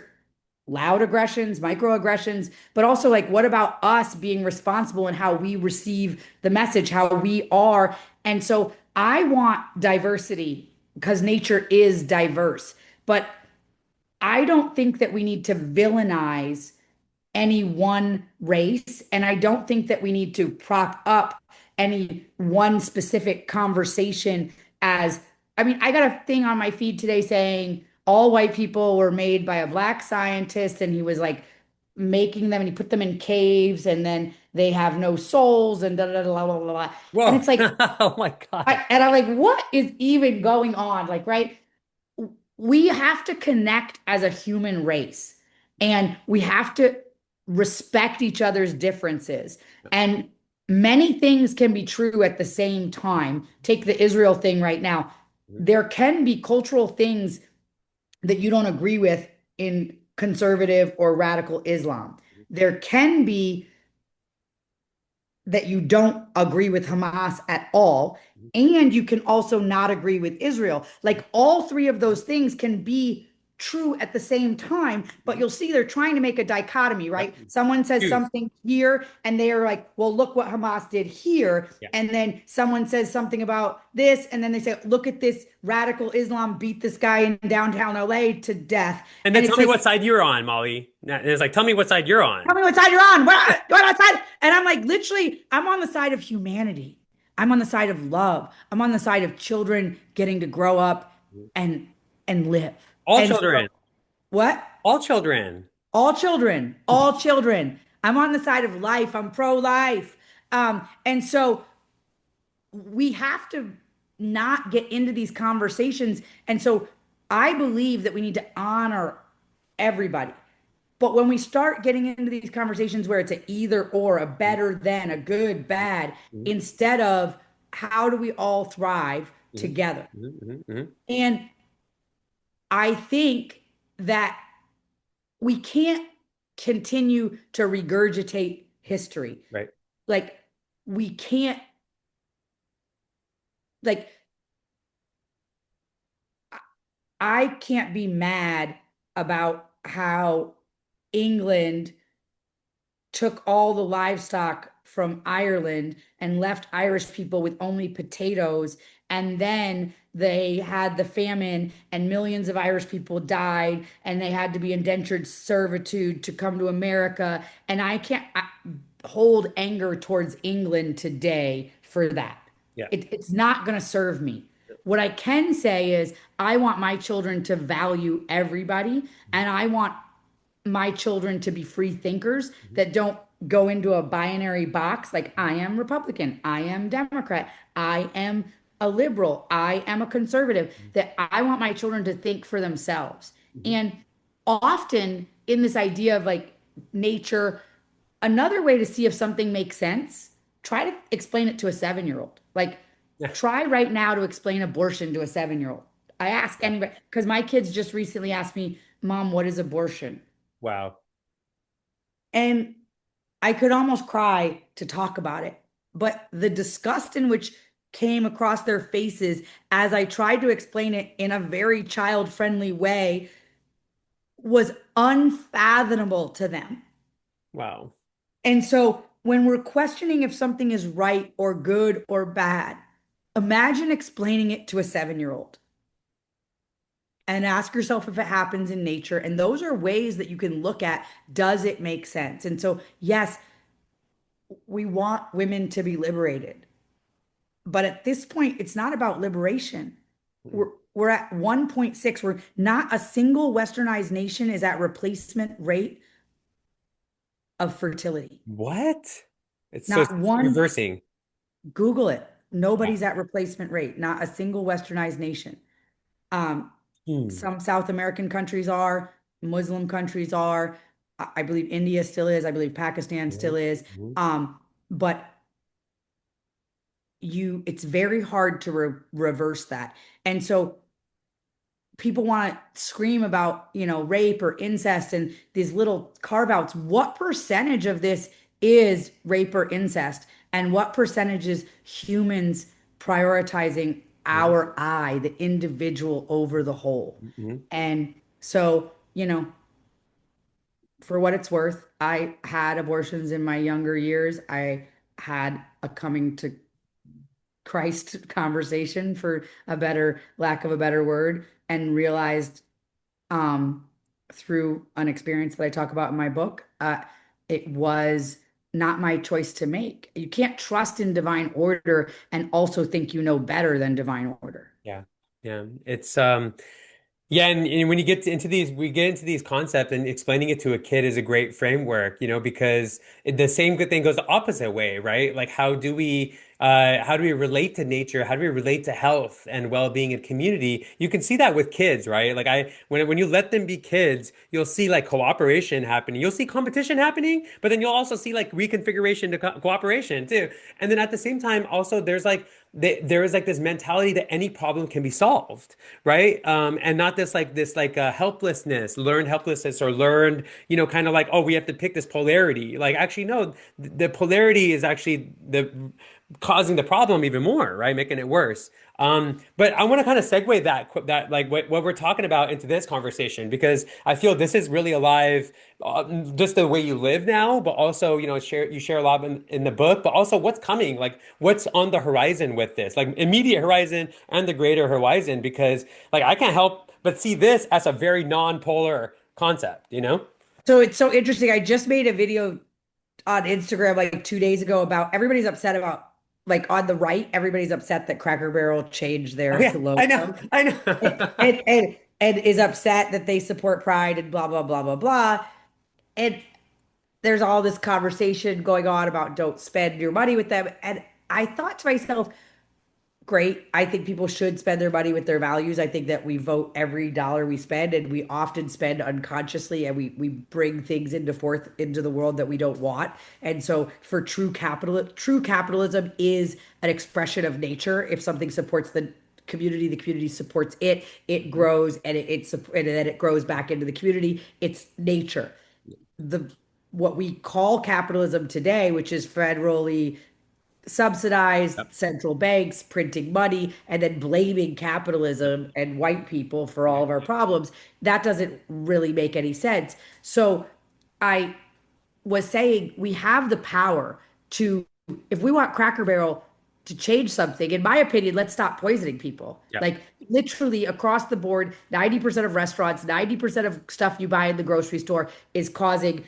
loud aggressions, microaggressions, but also like what about us being responsible in how we receive the message, how we are. And so I want diversity because nature is diverse, but I don't think that we need to villainize any one race. And I don't think that we need to prop up any one specific conversation as, I mean, I got a thing on my feed today saying all white people were made by a black scientist and he was like making them and he put them in caves and then they have no souls and da da da da da da. Da. And Whoa. it's like, Oh my God. and I'm like, what is even going on? Like, right? We have to connect as a human race and we have to respect each other's differences. And many things can be true at the same time. Take the Israel thing right now. Mhm. There can be cultural things that you don't agree with in conservative or radical Islam. There can be that you don't agree with Hamas at all. Mhm. And you can also not agree with Israel. Like all three of those things can be true at the same time, but Mhm. you'll see they're trying to make a dichotomy, Yep. right? Someone says Choose. something here, and they are like, well, look what Hamas did here. Yeah. And then someone says something about this, and then they say, look at this radical Islam beat this guy in downtown LA to death. And then And tell it's me like, what side you're on, Molly. And it's like, tell me what side you're tell on. me what side you're on. What side? And I'm like, literally, I'm on the side of humanity. I'm on the side of love. I'm on the side of children getting to grow up Mhm. and live. All And so, children. what? All children. All children, all children. I'm on the side of life. I'm pro-life. And so we have to not get into these conversations. And so I believe that we need to honor everybody. But when we start getting into these conversations where it's a either or, a Mhm. better than, a good, bad, Mhm. instead of how do we all thrive Mhm. together? Mhm. Mhm. Mhm. And I think that we can't continue to regurgitate history. Right. Like, we can't, like, I can't be mad about how England took all the livestock from Ireland and left Irish people with only potatoes. And then they had the famine, and millions of Irish people died, and they had to be indentured servitude to come to America. And I can't hold anger towards England today for that. Yeah. It's not going to serve me. What I can say is, I want my children to value everybody, Mhm. and I want my children to be free thinkers Mhm. that don't go into a binary box like I am Republican, I am Democrat, I am a liberal, I am a conservative, that I want my children to think for themselves. Mhm. And often in this idea of like nature, another way to see if something makes sense, try to explain it to a 7-year-old. Like, Yeah. try right now to explain abortion to a 7-year-old. I ask Yeah. anybody because my kids just recently asked me, Mom, what is abortion? Wow. And I could almost cry to talk about it. But the disgust in which came across their faces as I tried to explain it in a very child friendly way was unfathomable to them. Wow. And so when we're questioning if something is right or good or bad, imagine explaining it to a 7-year-old and ask yourself if it happens in nature. And those are ways that you can look at, does it make sense? And so, yes, we want women to be liberated. But at this point, it's not about liberation. Mm. We're at 1.6. We're not a single westernized nation is at replacement rate of fertility. What? It's Not one, reversing. Google it. Wow. Nobody's at replacement rate, not a single westernized nation. Um, Hmm. some South American countries are, Muslim countries are. I believe India still is. I believe Pakistan still Mhm. is. Mhm. But it's very hard to reverse that. And so people want to scream about, rape or incest and these little carve outs. What percentage of this is rape or incest? And what percentage is humans prioritizing Yeah. our I, the individual, over the whole? Mhm. And so, for what it's worth, I had abortions in my younger years. I had a coming to Christ conversation, for a better lack of a better word, and realized um through an experience that I talk about in my book, it was not my choice to make. You can't trust in divine order and also think you know better than divine order. Yeah. Yeah. It's yeah, and when you into these, we get into these concepts and explaining it to a kid is a great framework, because the same good thing goes the opposite way, right? Like how do we relate to nature? How do we relate to health and well-being and community? You can see that with kids, right? Like when you let them be kids, you'll see like cooperation happening. You'll see competition happening, but then you'll also see like reconfiguration to cooperation too. And then at the same time, also there is like this mentality that any problem can be solved, right? And not this helplessness, learned helplessness, or learned, kind of like, oh, we have to pick this polarity. Like, actually, no, the polarity is actually the causing the problem even more, right? Making it worse. But I want to kind of segue that like what we're talking about into this conversation, because I feel this is really alive, just the way you live now, but also, you share a lot in the book, but also what's coming, like what's on the horizon with this, like immediate horizon and the greater horizon, because like I can't help but see this as a very non-polar concept, you know? So it's so interesting. I just made a video on Instagram like 2 days ago about everybody's upset about, like, on the right, everybody's upset that Cracker Barrel changed Oh their yeah, I know, logo I and, know. and, and, and is upset that they support Pride and blah, blah, blah, blah, blah. And there's all this conversation going on about don't spend your money with them. And I thought to myself, great. I think people should spend their money with their values. I think that we vote every dollar we spend, and we often spend unconsciously, and we bring things into the world that we don't want. And so for true capitalism is an expression of nature. If something supports the community supports it, it Mhm. grows, and and then it grows back into the community. It's nature. The What we call capitalism today, which is federally subsidized, Yep. central banks printing money, and then blaming capitalism and white people for all of our problems, that doesn't really make any sense. So I was saying we have the power to, if we want Cracker Barrel to change something, in my opinion, let's stop poisoning people. Yep. Like, literally across the board, 90% of restaurants, 90% of stuff you buy in the grocery store is causing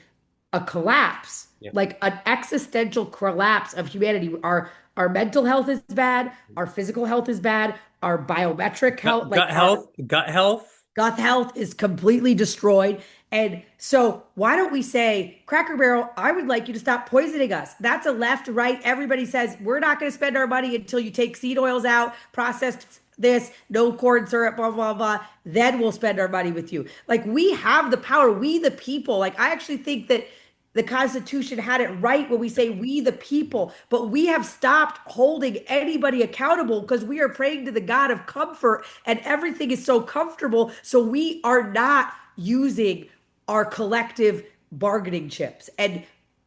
a collapse, Yep. like an existential collapse of humanity. Our mental health is bad, our physical health is bad, our biometric health, like Gut our health, gut health. gut health is completely destroyed. And so, why don't we say, Cracker Barrel, I would like you to stop poisoning us? That's a left, right. Everybody says, we're not going to spend our money until you take seed oils out, processed this, no corn syrup, blah, blah, blah. Then we'll spend our money with you. Like, we have the power, we the people. Like, I actually think that the Constitution had it right when we say we the people, but we have stopped holding anybody accountable because we are praying to the God of comfort and everything is so comfortable. So we are not using our collective bargaining chips. And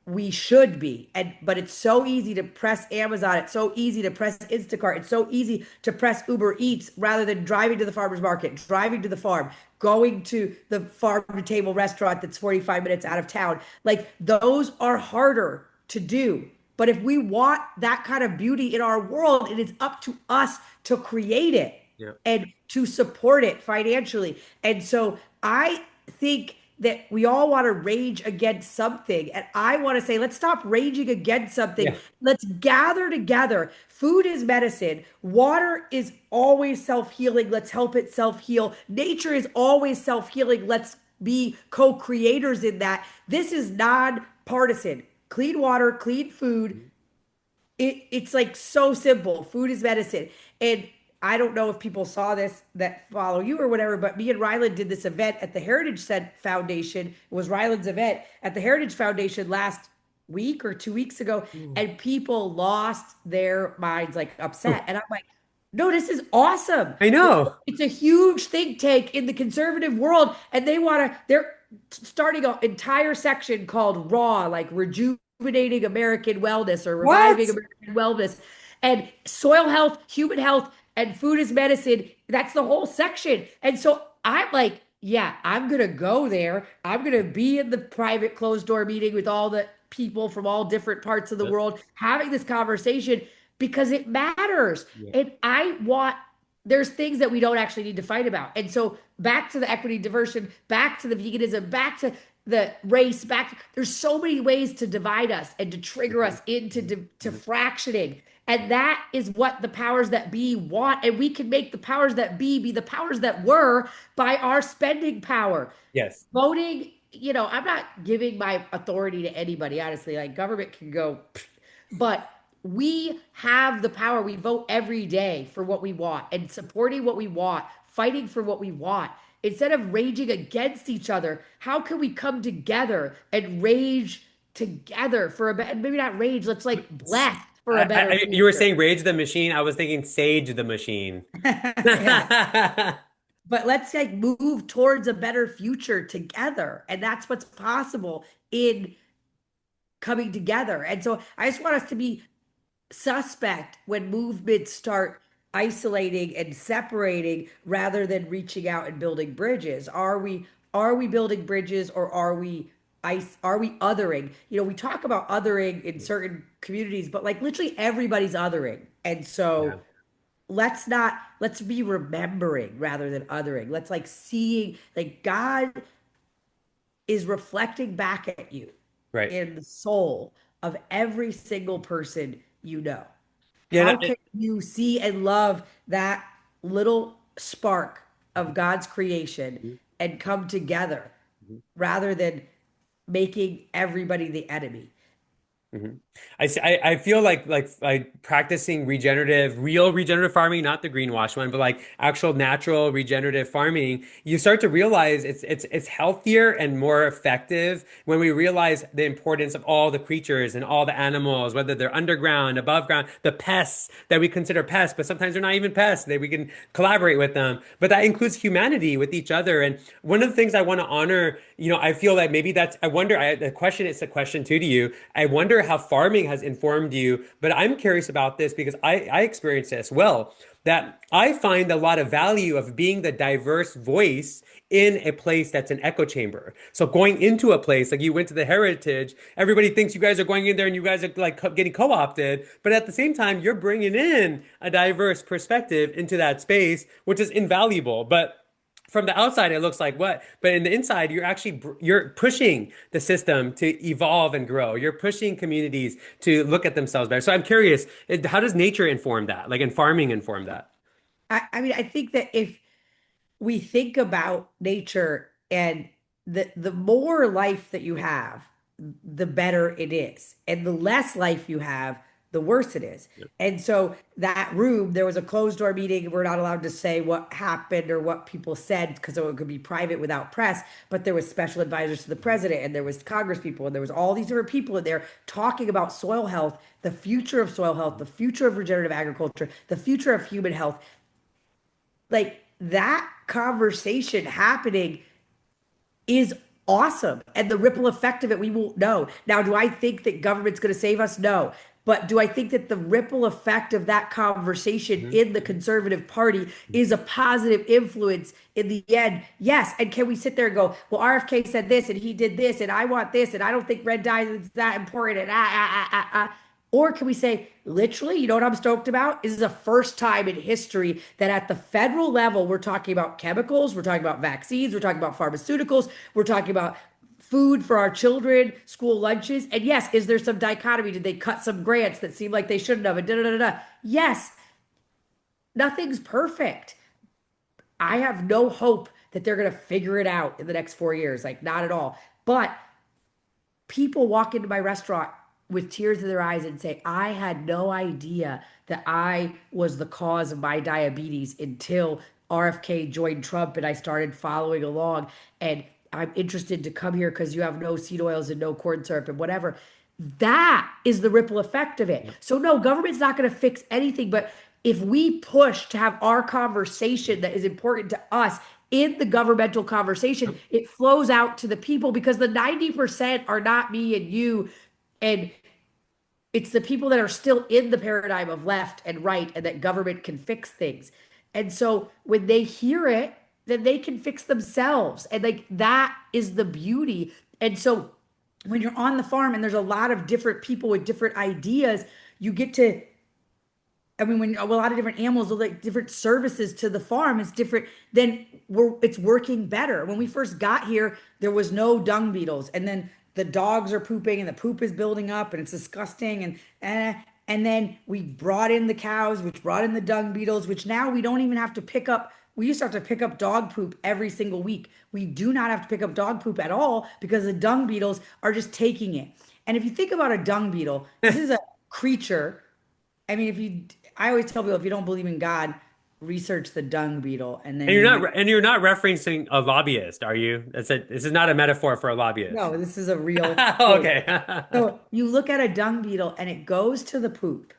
we should be. And but it's so easy to press Amazon, it's so easy to press Instacart, it's so easy to press Uber Eats rather than driving to the farmer's market, driving to the farm, going to the farm to table restaurant that's 45 minutes out of town. Like those are harder to do. But if we want that kind of beauty in our world, it is up to us to create it Yeah. and to support it financially. And so I think that we all want to rage against something. And I want to say, let's stop raging against something. Yeah. Let's gather together. Food is medicine. Water is always self-healing. Let's help it self-heal. Nature is always self-healing. Let's be co-creators in that. This is non-partisan. Clean water, clean food, it's like so simple. Food is medicine. And I don't know if people saw this that follow you or whatever, but me and Ryland did this event at the Foundation. It was Ryland's event at the Heritage Foundation last week or 2 weeks ago, Mm. and people lost their minds, like Oh, upset. And I'm like, no, this is awesome. I know. It's a huge think tank in the conservative world, and they're starting an entire section called Raw, like rejuvenating American wellness or reviving What? American wellness. And soil health, human health, and food is medicine. That's the whole section. And so I'm like, yeah, I'm gonna go there. I'm gonna be in the private closed door meeting with all the people from all different parts of the Yep. world having this conversation because it matters. Yeah. And I want there's things that we don't actually need to fight about. And so back to the equity diversion, back to the veganism, back to the race, there's so many ways to divide us and to trigger Mhm. us into Mhm. to Mhm. fractioning. And that is what the powers that be want. And we can make the powers that be the powers that were by our spending power. Yes. Voting, I'm not giving my authority to anybody, honestly. Like government can go, but we have the power. We vote every day for what we want and supporting what we want, fighting for what we want. Instead of raging against each other, how can we come together and rage together for a better, maybe not rage, let's like bless for a better You were future. saying Rage the Machine. I was thinking Sage the Machine. Yeah. But let's like move towards a better future together. And that's what's possible in coming together. And so I just want us to be suspect when movements start isolating and separating rather than reaching out and building bridges. Are we building bridges, or are we othering? We talk about othering in certain communities, but like literally everybody's othering. And Yeah. so let's be remembering rather than othering. Let's like seeing like God is reflecting back at you Right. in the soul of every single person you know. Yeah. How can you see and love that little spark of God's creation Mhm. and come together Mhm. rather than making everybody the enemy? Mhm. I feel like practicing real regenerative farming, not the greenwash one, but like actual natural regenerative farming, you start to realize it's healthier and more effective when we realize the importance of all the creatures and all the animals, whether they're underground, above ground, the pests that we consider pests, but sometimes they're not even pests, that we can collaborate with them. But that includes humanity with each other. And one of the things I want to honor, I feel like maybe I wonder, the question, it's a question too to you. I wonder how farming has informed you, but I'm curious about this because I experience this well, that I find a lot of value of being the diverse voice in a place that's an echo chamber. So going into a place like you went to the Heritage, everybody thinks you guys are going in there and you guys are like getting co-opted, but at the same time, you're bringing in a diverse perspective into that space, which is invaluable. But from the outside it looks like what, but in the inside you're pushing the system to evolve and grow. You're pushing communities to look at themselves better. So I'm curious, how does nature inform that, like in farming inform that? I mean, I think that if we think about nature and the more life that you have, the better it is. And the less life you have, the worse it is. Yep. And so that room, there was a closed door meeting. We're not allowed to say what happened or what people said because it could be private without press. But there was special advisors to the president, and there was Congress people, and there was all these different people in there talking about soil health, the future of soil health, the future of regenerative agriculture, the future of human health, like that conversation happening is awesome. And the ripple effect of it, we won't know. Now, do I think that government's going to save us? No. But do I think that the ripple effect of that conversation Mhm. in the Conservative Party is a positive influence in the end? Yes. And can we sit there and go, well, RFK said this and he did this and I want this and I don't think red dye is that important and Or can we say, literally, you know what I'm stoked about? This is the first time in history that at the federal level, we're talking about chemicals, we're talking about vaccines, we're talking about pharmaceuticals, we're talking about food for our children, school lunches. And yes, is there some dichotomy? Did they cut some grants that seem like they shouldn't have? And da da da da. Yes, nothing's perfect. I have no hope that they're going to figure it out in the next 4 years. Like, not at all. But people walk into my restaurant with tears in their eyes and say, I had no idea that I was the cause of my diabetes until RFK joined Trump and I started following along. And I'm interested to come here because you have no seed oils and no corn syrup and whatever. That is the ripple effect of it. Yep. So, no, government's not going to fix anything. But if we push to have our conversation that is important to us in the governmental conversation, Yep. it flows out to the people because the 90% are not me and you. And it's the people that are still in the paradigm of left and right and that government can fix things. And so when they hear it, then they can fix themselves. And like that is the beauty. And so when you're on the farm and there's a lot of different people with different ideas, you get to, I mean, when a lot of different animals are like different services to the farm is different, then it's working better. When we first got here, there was no dung beetles, and then the dogs are pooping, and the poop is building up, and it's disgusting, and then we brought in the cows, which brought in the dung beetles, which now we don't even have to pick up. We used to have to pick up dog poop every single week. We do not have to pick up dog poop at all because the dung beetles are just taking it. And if you think about a dung beetle, this is a creature. I mean, if you, I always tell people if you don't believe in God, research the dung beetle, and then And you might. you're not referencing a lobbyist, are you? This is not a metaphor for a lobbyist. No, this is a real thing. Okay. So you look at a dung beetle, and it goes to the poop.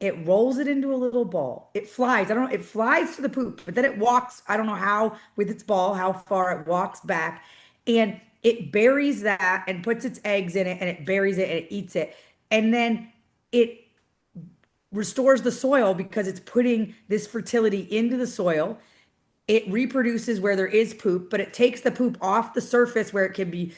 It rolls it into a little ball. It flies. I don't know. It flies to the poop, but then it walks. I don't know how with its ball, how far it walks back, and it buries that and puts its eggs in it, and it buries it and it eats it, and then it restores the soil because it's putting this fertility into the soil. It reproduces where there is poop, but it takes the poop off the surface where it can be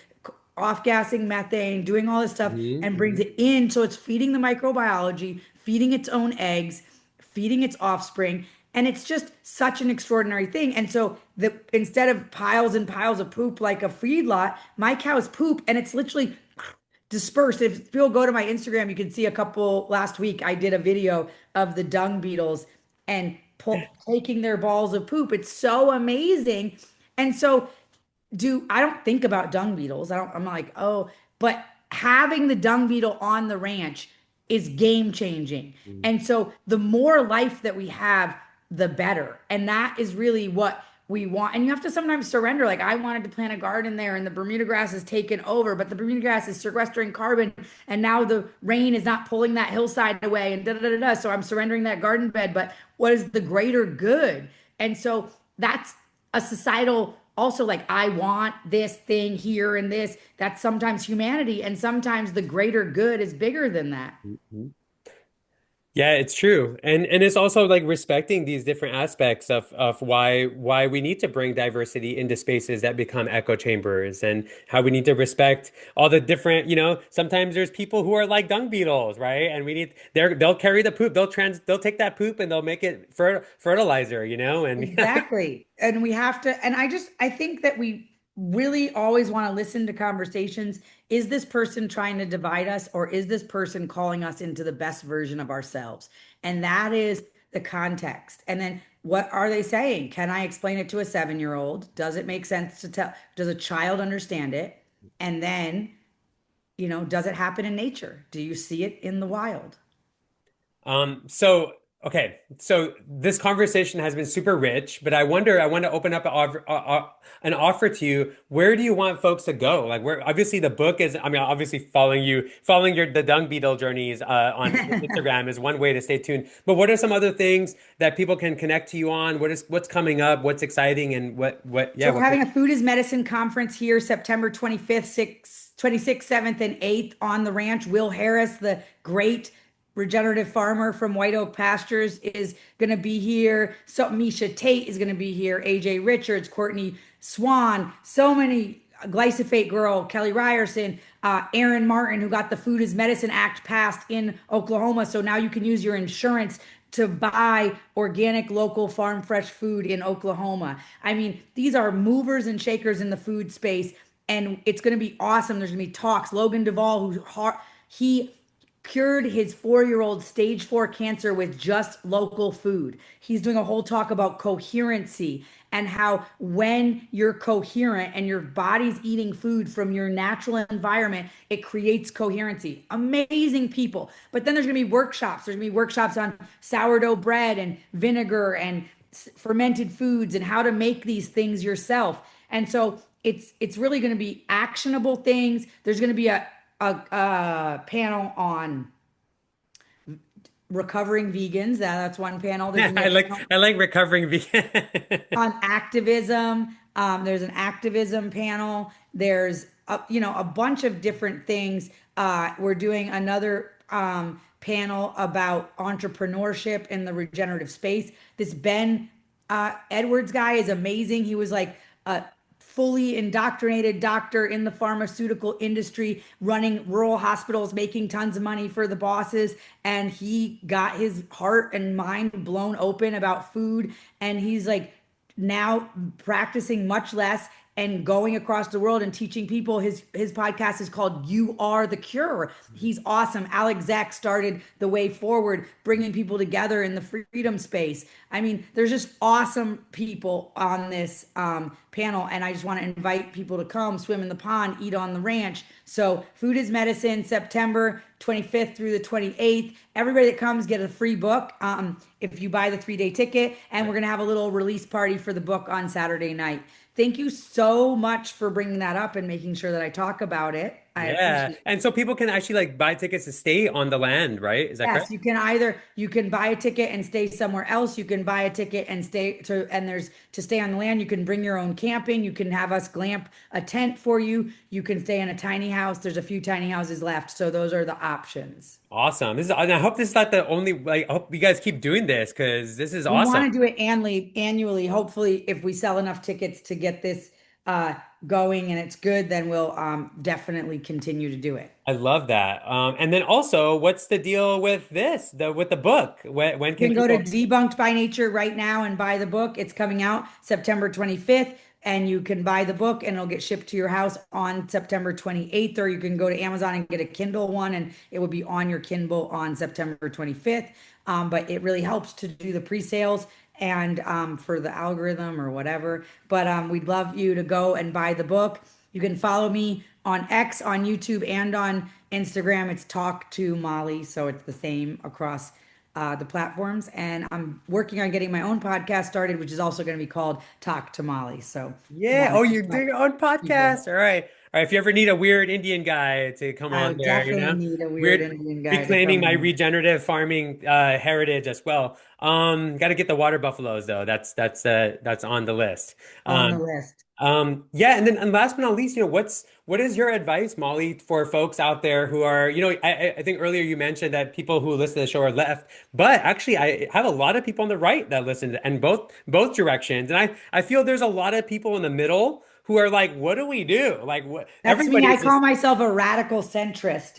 off gassing methane, doing all this stuff, Mhm, and brings mhm. it in. So it's feeding the microbiology, feeding its own eggs, feeding its offspring. And it's just such an extraordinary thing. And so the instead of piles and piles of poop like a feedlot, my cows poop and it's literally dispersed. If people go to my Instagram, you can see a couple last week. I did a video of the dung beetles and taking their balls of poop. It's so amazing. And so do I don't think about dung beetles. I'm like, oh, but having the dung beetle on the ranch is game changing. And so the more life that we have, the better. And that is really what we want. And you have to sometimes surrender. Like I wanted to plant a garden there and the Bermuda grass is taken over, but the Bermuda grass is sequestering carbon and now the rain is not pulling that hillside away and da da da da. So I'm surrendering that garden bed. But what is the greater good? And so that's a societal also like I want this thing here and this. That's sometimes humanity, and sometimes the greater good is bigger than that. Mhm. Yeah, it's true. And it's also like respecting these different aspects of why we need to bring diversity into spaces that become echo chambers and how we need to respect all the different, sometimes there's people who are like dung beetles, right? And they'll carry the poop, they'll take that poop and they'll make it fertilizer, and Exactly. And we have to, and I think that we really always want to listen to conversations. Is this person trying to divide us, or is this person calling us into the best version of ourselves? And that is the context. And then what are they saying? Can I explain it to a 7-year-old? Does it make sense to tell? Does a child understand it? And then, does it happen in nature? Do you see it in the wild? So Okay, so this conversation has been super rich, but I want to open up an offer to you. Where do you want folks to go? Like, where obviously the book is, I mean, obviously following the dung beetle journeys on Instagram is one way to stay tuned. But what are some other things that people can connect to you on? What's coming up? What's exciting? And yeah, So we're having a Food is Medicine conference here, September 25th, 26th, 7th, and 8th on the ranch. Will Harris, the great regenerative farmer from White Oak Pastures, is going to be here. So Misha Tate is going to be here. AJ Richards, Courtney Swan, so many. Glyphosate girl, Kelly Ryerson, Aaron Martin, who got the Food is Medicine Act passed in Oklahoma. So now you can use your insurance to buy organic, local, farm fresh food in Oklahoma. I mean, these are movers and shakers in the food space, and it's going to be awesome. There's going to be talks. Logan Duvall, he cured his 4-year-old stage 4 cancer with just local food. He's doing a whole talk about coherency and how when you're coherent and your body's eating food from your natural environment, it creates coherency. Amazing people. But then there's going to be workshops. There's going to be workshops on sourdough bread and vinegar and fermented foods and how to make these things yourself. And so it's really going to be actionable things. There's going to be a panel on recovering vegans. That's one panel. There's gonna be a panel I like recovering vegan. on activism. There's an activism panel. There's a bunch of different things. We're doing another panel about entrepreneurship in the regenerative space. This Ben Edwards guy is amazing. He was like a fully indoctrinated doctor in the pharmaceutical industry, running rural hospitals, making tons of money for the bosses. And he got his heart and mind blown open about food. And he's like now practicing much less and going across the world and teaching people. His podcast is called You Are the Cure. He's awesome. Alex Zach started The Way Forward, bringing people together in the freedom space. I mean, there's just awesome people on this panel, and I just want to invite people to come swim in the pond, eat on the ranch. So Food is Medicine, September 25th through the 28th. Everybody that comes get a free book if you buy the 3-day ticket, and we're going to have a little release party for the book on Saturday night. Thank you so much for bringing that up and making sure that I talk about it. I Yeah. appreciate it. And so people can actually like buy tickets to stay on the land, right? Is that correct? Yes, you can buy a ticket and stay somewhere else. You can buy a ticket and there's to stay on the land. You can bring your own camping. You can have us glamp a tent for you. You can stay in a tiny house. There's a few tiny houses left. So those are the options. Awesome. And I hope this is not the only, like, I hope you guys keep doing this because this is We awesome. want to do it annually. Hopefully, if we sell enough tickets to get this uh, going and it's good, then we'll definitely continue to do it. I love that. And then also, what's the deal with with the book? When You can can go to people? Debunked by Nature right now and buy the book. It's coming out September 25th, and you can buy the book and it'll get shipped to your house on September 28th, or you can go to Amazon and get a Kindle one and it will be on your Kindle on September 25th. But it really helps to do the pre-sales and for the algorithm or whatever. But we'd love you to go and buy the book. You can follow me on X, on YouTube, and on Instagram. It's Talk to Mollie, so it's the same across the platforms. And I'm working on getting my own podcast started, which is also going to be called Talk to Mollie. So Yeah. want Oh, to you're doing your own people. podcast. All right. All right. If you ever need a weird Indian guy to come I on would there, definitely need a weird weird Indian guy to reclaiming come my on regenerative farming heritage as well. Got to get the water buffaloes though. That's on the list. on the Um, list. yeah, and then and last but not least, what is your advice, Molly, for folks out there who are, I think earlier you mentioned that people who listen to the show are left, but actually I have a lot of people on the right that listen and both directions, and I feel there's a lot of people in the middle who are like, what do we do? Like what That's me. I everybody's call just myself a radical centrist.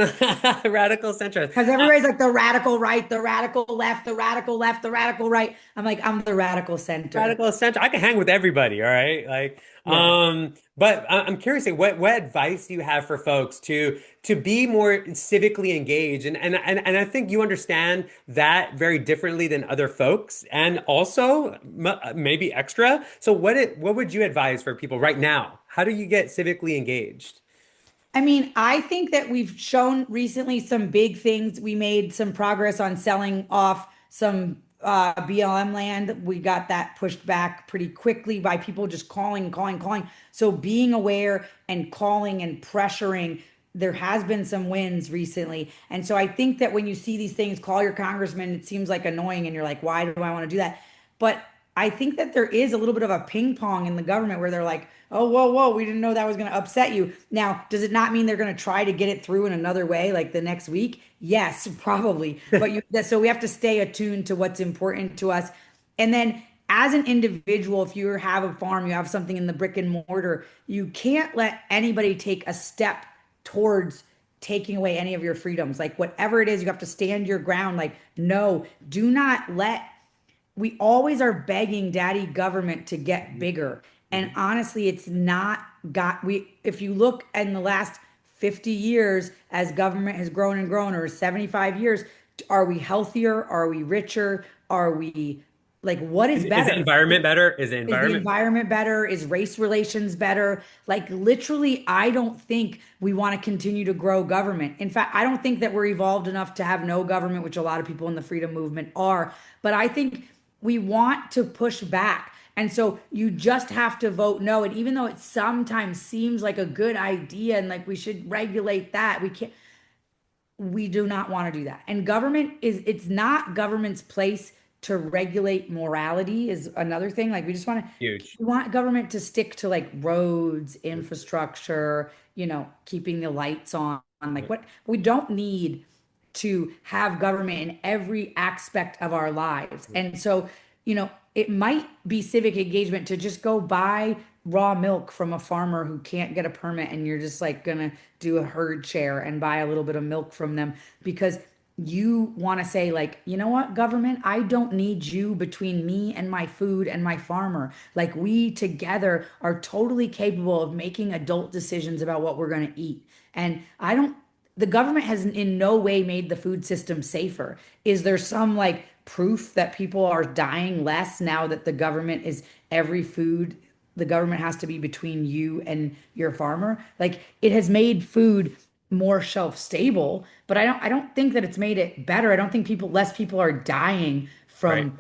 radical centrist. Because everybody's like the radical right, the radical left, the radical left, the radical right. I'm like, I'm the radical center. Radical essential. I can hang with everybody, all right? Like, Yeah. but I'm curious, like, what advice do you have for folks to be more civically engaged? And I think you understand that very differently than other folks, and also maybe extra. So what would you advise for people right now? How do you get civically engaged? I mean, I think that we've shown recently some big things. We made some progress on selling off some BLM land, we got that pushed back pretty quickly by people just calling, calling, calling. So being aware and calling and pressuring, there has been some wins recently. And so I think that when you see these things, call your congressman, it seems like annoying and you're like, why do I want to do that? But I think that there is a little bit of a ping pong in the government where they're like, oh, whoa, whoa, we didn't know that was going to upset you. Now, does it not mean they're going to try to get it through in another way, like the next week? Yes, probably. But so we have to stay attuned to what's important to us. And then as an individual, if you have a farm, you have something in the brick and mortar, you can't let anybody take a step towards taking away any of your freedoms. Like whatever it is, you have to stand your ground. Like, no, do not let we always are begging daddy government to get bigger. And Mhm. honestly, it's not got we if you look in the last 50 years as government has grown and grown, or 75 years, are we healthier? Are we richer? Are we like what is Is the better? environment better? Is the Is the environment better? environment better? Is race relations better? Like, literally, I don't think we want to continue to grow government. In fact, I don't think that we're evolved enough to have no government, which a lot of people in the freedom movement are. But I think we want to push back. And so you just have to vote no. And even though it sometimes seems like a good idea and like we should regulate that, we do not want to do that. And it's not government's place to regulate morality is another thing. Like Huge. we want government to stick to like roads, infrastructure, keeping the lights on. Like what we don't need to have government in every aspect of our lives. And so, it might be civic engagement to just go buy raw milk from a farmer who can't get a permit and you're just like gonna do a herd share and buy a little bit of milk from them because you want to say like, you know what, government, I don't need you between me and my food and my farmer. Like we together are totally capable of making adult decisions about what we're going to eat. And I don't the government has in no way made the food system safer. Is there some like proof that people are dying less now that the government is every food the government has to be between you and your farmer? Like it has made food more shelf stable, but I don't think that it's made it better. I don't think less people are dying Right. from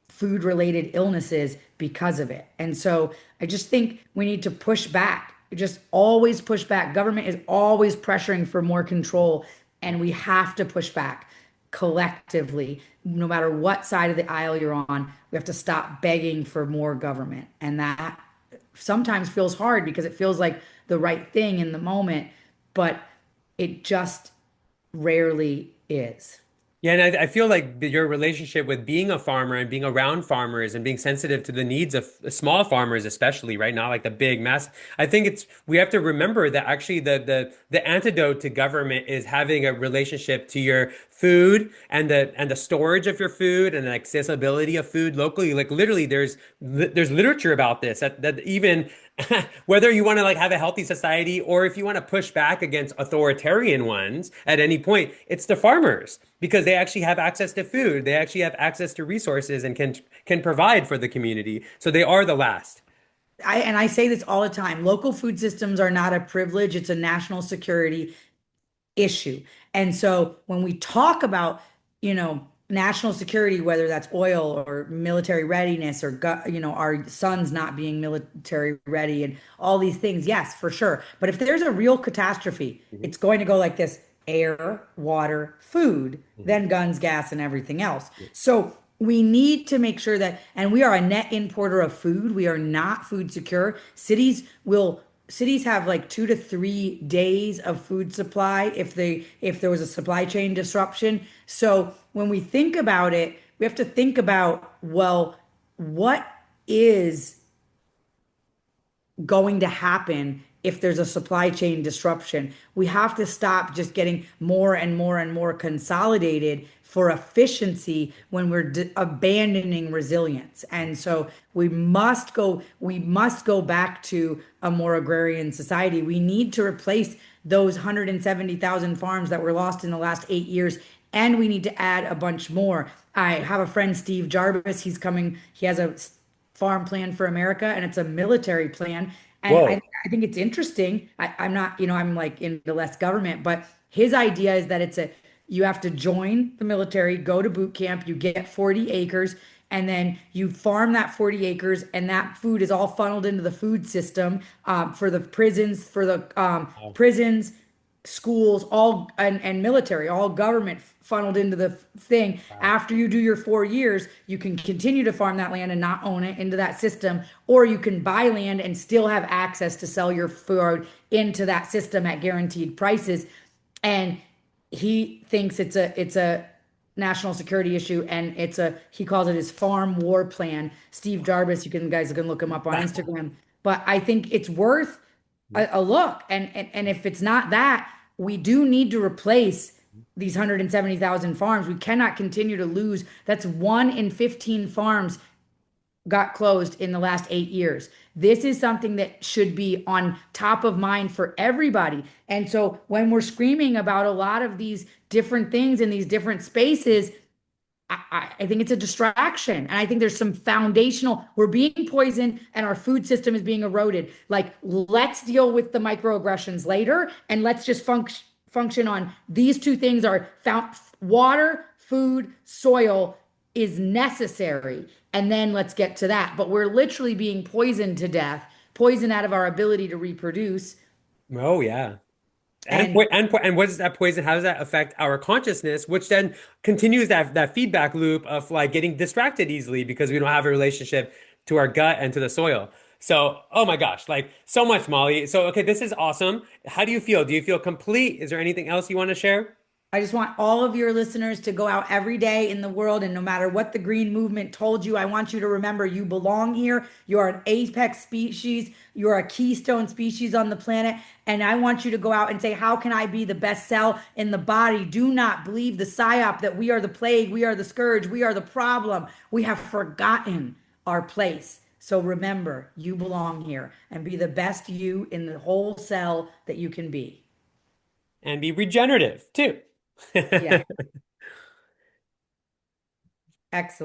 food related illnesses because of it. And so I just think we need to push back, just always push back. Government is always pressuring for more control, and we have to push back collectively, no matter what side of the aisle you're on. We have to stop begging for more government. And that sometimes feels hard because it feels like the right thing in the moment, but it just rarely is. Yeah, and I feel like your relationship with being a farmer and being around farmers and being sensitive to the needs of small farmers, especially, right? Not like the big mass. I think we have to remember that actually the antidote to government is having a relationship to your food and the storage of your food and the accessibility of food locally. Like literally, there's literature about this that even whether you want to like have a healthy society or if you want to push back against authoritarian ones at any point, it's the farmers because they actually have access to food, they actually have access to resources and can provide for the community. So they are the last. I say this all the time. Local food systems are not a privilege, it's a national security issue. And so when we talk about, national security, whether that's oil or military readiness or, our sons not being military ready and all these things, yes, for sure. But if there's a real catastrophe, Mhm, it's going to go like this: air, water, food, mhm. then guns, gas, and everything else. So we need to make sure that, and we are a net importer of food. We are not food secure. Cities have like 2 to 3 days of food supply if there was a supply chain disruption. So when we think about it, we have to think about, well, what is going to happen if there's a supply chain disruption? We have to stop just getting more and more and more consolidated for efficiency when we're abandoning resilience. And so we must go back to a more agrarian society. We need to replace those 170,000 farms that were lost in the last 8 years, and we need to add a bunch more. I have a friend, Steve Jarvis. He has a farm plan for America, and it's a military plan. And I, Whoa. I think it's interesting. I'm not, I'm like into less government, but his idea is that You have to join the military, go to boot camp, you get 40 acres, and then you farm that 40 acres, and that food is all funneled into the food system for the prisons, Wow. prisons, schools, all and military, all government funneled into the thing. Wow. After you do your 4 years, you can continue to farm that land and not own it into that system, or you can buy land and still have access to sell your food into that system at guaranteed prices. And he thinks it's a national security issue, and he calls it his farm war plan. Steve Jarvis, you can guys can look him up on Instagram. But I think it's worth a look. And if it's not that, we do need to replace these 170,000 farms. We cannot continue to lose. That's 1 in 15 farms got closed in the last 8 years. This is something that should be on top of mind for everybody. And so when we're screaming about a lot of these different things in these different spaces, I think it's a distraction. And I think there's some foundational, we're being poisoned and our food system is being eroded. Like, let's deal with the microaggressions later, and let's just function on these two things are found, water, food, soil is necessary. And then let's get to that. But we're literally being poisoned to death, poisoned out of our ability to reproduce. Oh yeah. And And what does that poison? How does that affect our consciousness? Which then continues that feedback loop of like getting distracted easily because we don't have a relationship to our gut and to the soil. So, oh my gosh, like so much, Molly. So, okay, this is awesome. How do you feel? Do you feel complete? Is there anything else you want to share? I just want all of your listeners to go out every day in the world, and no matter what the green movement told you, I want you to remember you belong here. You are an apex species. You are a keystone species on the planet. And I want you to go out and say, how can I be the best cell in the body? Do not believe the psyop that we are the plague, we are the scourge, we are the problem. We have forgotten our place. So remember, you belong here, and be the best you in the whole cell that you can be. And be regenerative too. Yeah, excellent.